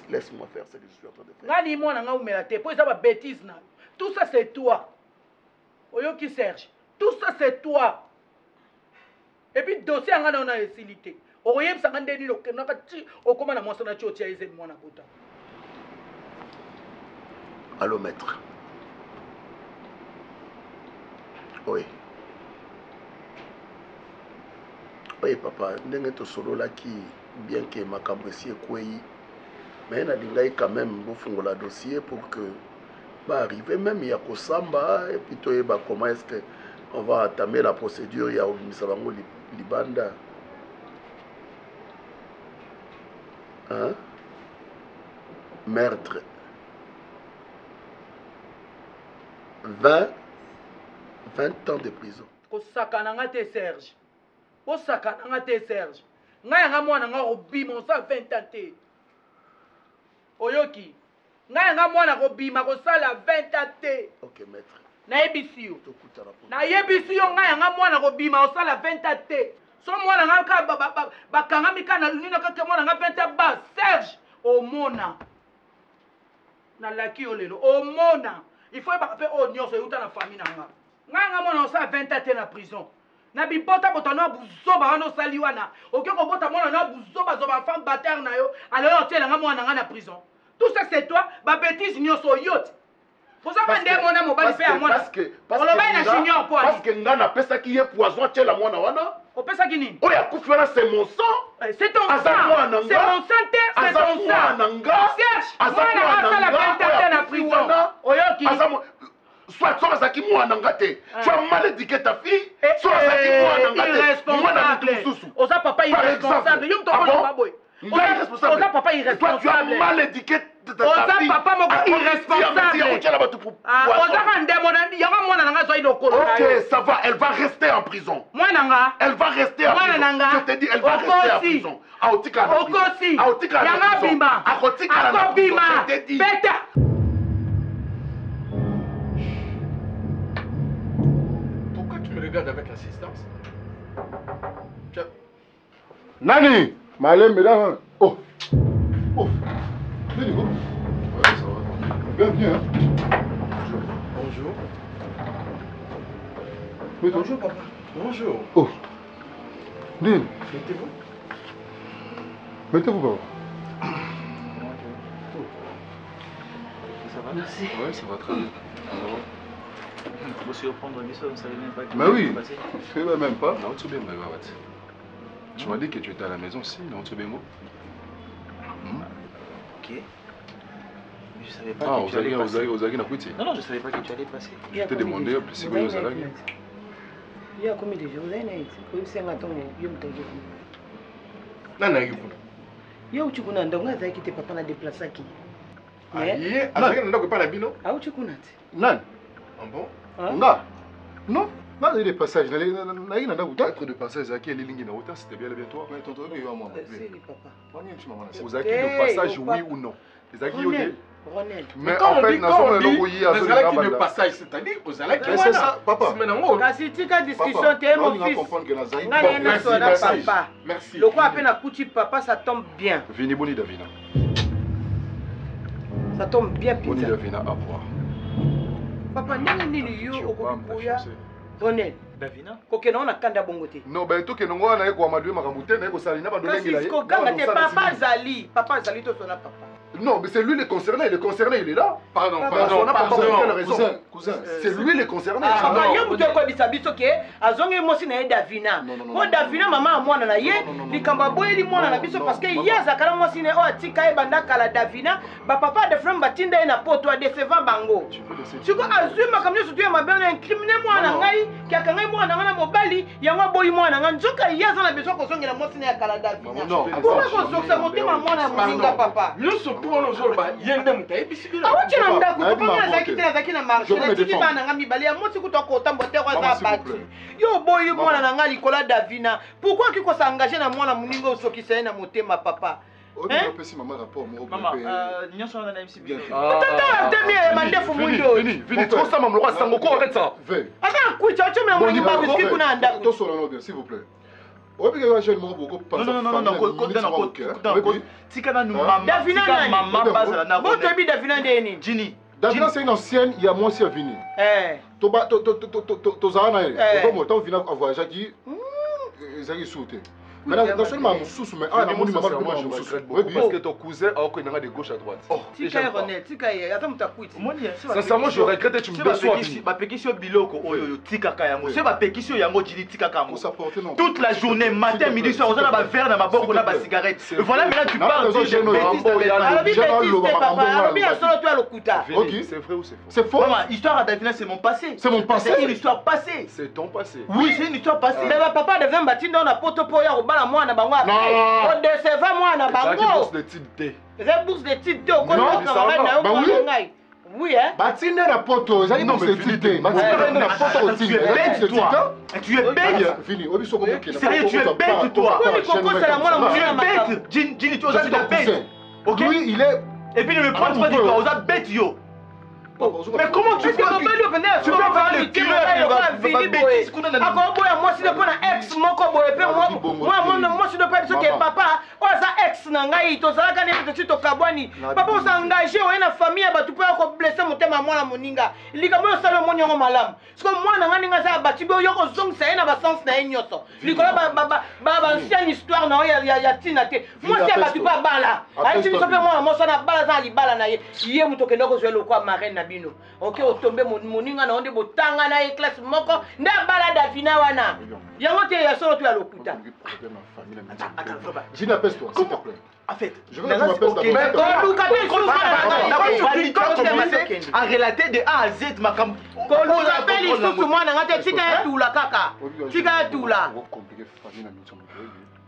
Laisse-moi faire ce que je suis en train de faire. Ngani mwana nga umela te po ça ba bêtise na. Tout ça c'est toi. Oyo ki Serge. Tout ça c'est toi. Et puis dossier nga na ona esilité. Okoyem sanga ndeni lokena ka ti okoma na mwasa na choti ya eze mwana bota. Allô maître. Oui. Oui, papa, ndenge to solo là qui bien que ma cambressier quoi, mais na dingai quand même bon fungola dossier pour que bah arriver même il y a Kosamba et puis toi bah comment est-ce que on va entamer la procédure il y a Misabango Libanda. Hein? Meurtre. 20 ans de prison. Kosakana ngate Serge. Kosakana ngate Serge. Ngaya nga mwana nga robima osa 20 ans te. Oyoki. Ngaya nga mwana robima kosala 20 ans te. OK maître. Na yebisi yo. Na yebisi yo ngaya nga mwana robima osala 20 ans te. So mwana nga ka bakanga mikana nina ka mwana nga 20 ans ba Serge omona. Na laki yo lelo omona. Il faut pas faire au nyonso yuta na famille nanga. Nganga mwana osa 20 ans na prison. Na bibota botana buzoba wana osali wana. Oke ko bota mwana na buzoba zoba femme bataire na yo. Alors tu nga mwana nga na prison. Tout ça c'est toi, ba bêtise nyonso yote. Faut ça pas ndé mwana mobali fait à mwana. Parce que nga na pesa ki ye poison tela mwana wana. O pesa ki nini? Oya kufi wana c'est mon sang. C'est ton sang. C'est mon sang, c'est ton sang. Serge, mwana nga la 20 ans na prison. Oyoki. Soit ça qui moi n'engate. Tu as mal éduqué ta fille. Soit ça qui moi n'engate. Moi n'engate. Osa papa irresponsable. Yom to ko baboy. Osa papa irresponsable. Toi tu as mal éduqué ta fille. Osa papa mo irresponsable. Osa kande mona yanga mona nanga zo ido ko. OK, ça va, elle va rester en prison. Mwana nga. Elle va rester en prison. Je te dis elle va rester en prison. Aotika na prison. Okosi. Yanga bimba. Akotika na prison. Je te dis. Beta. Regarde avec l'assistance. Nani, Malem, mesdames. Oh. Oh. Venez, vous. Ouais, ça va. Bienvenue, hein. Bonjour. Bonjour. Bonjour, papa. Bonjour. Oh. Venez. Mettez-vous. Mettez-vous, papa. Ça va? Merci. Oui, ça va très bien. Il faut surprendre les choses, ça ne même pas. Mais oui, je ne sais même pas. Non, tu bien, tu m'as dit que tu étais à la maison, si, non, tu bien, moi. Ok. Mais je savais pas que tu allais passer. Non, je savais pas que tu allais passer. Je t'ai demandé, plus si vous allez. Il y a combien de jours? Vous avez dit, Nana yukuna. Yo chukuna ndonga za kite papa na déplacer qui. Mais azaki ndako pa la bino. Ah chukuna ti. Nan. Ah bon? Nga. Non. Là, il y a des passages. Il y a d'autres de passages qui est ligne na hauteur, c'était bien toi. Mais tonton que yo moi. C'est papa. Vous avez de passage oui ou non? Les aki yo de. Mais en fait, nous sommes le passage, c'est-à-dire aux Alaki. C'est ça, papa. Kasi tika discussion t'es mon fils. Merci. Merci. Le quoi à peine à couti papa, ça tombe bien. Vini boni davina. Ça tombe bien pizza. Boni davina à boire. Papa nini yo okukuya. Ronel. Davina. Koke na kanda bongote. Non, ben to ke nongo na ko amadwe makamute na ko salina ba dolenge la. Kasi ko kanga te papa Zali. Papa Zali to sona papa. Non, mais c'est lui le concerné, il est là. Pardon. Cousin. C'est lui le concerné. Ah, yo muto ko bisabiso ke azonge mosi na Davina. Mo Davina mama mwana na ye likamba boyeli mwana na biso parce que ye zakala mosi ne o atika e banda kala Davina, ba papa de frère batinda na poto a décevant bango. Siko azuma kamnyo sutu ya mabana incriminer mwana ngai ki akanga mwana ngana mobali yango boyi mwana ngana nzoka ye azana biso ko zongela mosi na kala Davina. Comment ko soksa motema mwana muninga papa. Pour nous autres, il y a un homme qui est ici. Ah, tu n'as pas de comment Zaki na marché. Tu dis pas na mibali ya mosi kuto ko tambote kwa za bati. Yo boy mwana na ngali kola Davina. Pourquoi ki ko s'engager na mwana muninga osokisa na motema papa? Maman, nyonso na MC bien. Tata demi mandefu mundo. Vini, trop ça maman roi sango ko arrête ça. Attends, kucha tu me moni ba whisky kuna anda. To solo no bien s'il vous plaît. Non, Tika nous maman. Davina c'est une ancienne, il y a moi aussi à venir. Mais dans ce moment, parce que ton cousin a de gauche à droite. Sincèrement, je regrette que tu me déçois. Toute la journée, matin, midi, soir, on a un verre dans ma boque, on a une cigarette. Voilà, maintenant tu parles de C'est vrai ou c'est faux? C'est faux. L'histoire à Davina, c'est mon passé. C'est mon passé. C'est une histoire passée. C'est ton passé. Oui, c'est une histoire passée. Mais papa devait me battre dans la pote pour y avoir mwana bango. On décevait mwana bango. C'est bourse de titre D. C'est bourse de titre D. Oui, hein? Batine la poto, j'ai dit non, c'est titre D. Batine la poto aussi. Tu es bête, toi. Tu es bête. Fini. Sérieux, tu es bête, toi. Tu es bête. Gini, tu es bête. Ok? Lui, il est. Et puis ne me prends pas du tout. On est bête, yo. Mais comment tu peux faire le bêtise qu'on a dans moi si le ex moko boye pe moi si le pas que papa oza ex na ngai to zala kana petit to kabwani papa on s'engager on na famille ba tu peux ko blesser motema mwana moninga lika mo sala mo nyongo malamu siko mwana ngani ngasa ba tibo yo ko zong sa na ba sens na nyoso likola ba ancienne histoire na ya tina te moi si ba tu pas bala ai ti so pe mwana mo sana bala za li bala na ye muto ke ndoko zo lo kwa marraine bino ok otombe moninga na onde botanga na e classe moko nda bala Davina wana yango te ya solo tu ya lokuta Gina, pèse-toi s'il te plaît. En fait, je veux que tu m'appelles à relater de A à Z ma cam. Ko nous appelle ici tout moi na ngate tika tout la kaka. Tika tout là.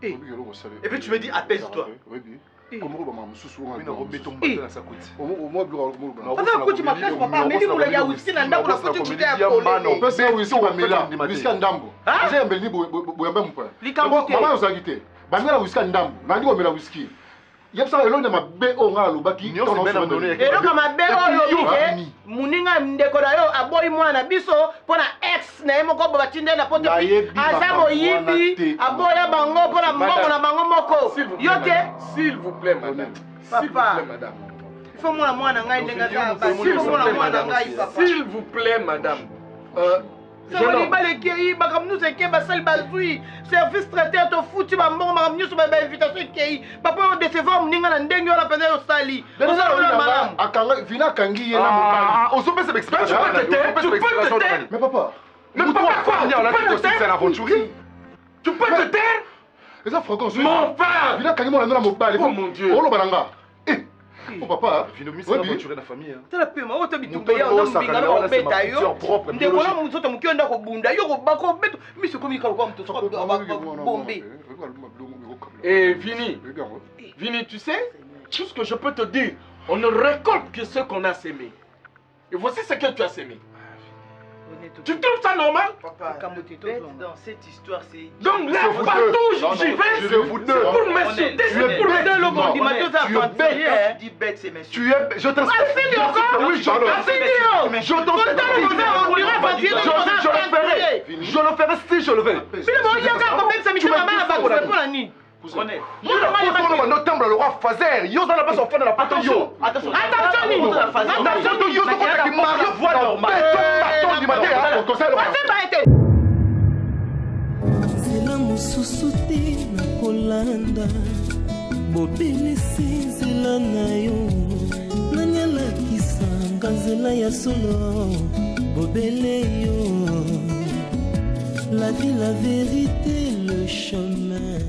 Et puis tu me dis apaise-toi. Comment on va m'soussou on va mettre ton bateau dans sa côte. Au moins bureau au ça va coûter ma place papa mais vous le ya whisky na ndako na coûter tout à on peut faire whisky on mela whisky ndambo j'ai mbeli boyamba mpa maman ozagité bamela whisky ndambo nandi ko mela whisky yebsa elonde mabe o nga lobaki eloko mabe oyo bike muninga ndeko na yo aboyi mwana biso pona ex na ye moko batinde na poto aza moyibi aboya bango pona mbongo na bango moko yo te s'il vous plaît madame papa il faut mwana ngai ndenga za s'il vous plaît madame Ça va pas les kei, comme nous c'est que basal bazui, service traiteur to foutu ba mbongo ma nyuso ba invitation kei. Papa on décevoir mninga na ndenge la pena yo sali. On ça la malam. Akanga vina kangi yena mobali. On se met cette expression. Mais papa, mais papa quoi? C'est un aventurier. Tu peux te taire? Et ça fréquence. Mon père. Vina kangi mo na mobali. Oh mon Dieu. Oh lo balanga. Oh papa, Vinomi c'est aventuré la famille. C'est la paix, moi, tu bitumba ya on binga na beta yo. Ndeko na muzoto mukionda ko bunda yo ko bako beto. Mi se komi kalo kwa mto so bombe. Et Vini, tu sais, tout ce que je peux te dire, on ne récolte que ce qu'on a sémé. Et voici ce que tu as sémé. Tu trouves ça normal? Papa, dans cette histoire, c'est... Donc là, partout, j'y vais, c'est pour m'insulter, c'est pour me donner le bon dimanche à tu dis bête, c'est mes... Tu es... Je t'en sais... Oui, je le ferai si je le veux. Notable le roi Fazer, yo dans la base en fin de la pâte yo. Attention, yo so ko ki Mario voix normal. Bâton du matin au conseil. Zela mususu te na kolanda bobelisi nzela na yo nanyalakisanga nzela ya solo bobele yo la vie, la vérité, le chemin.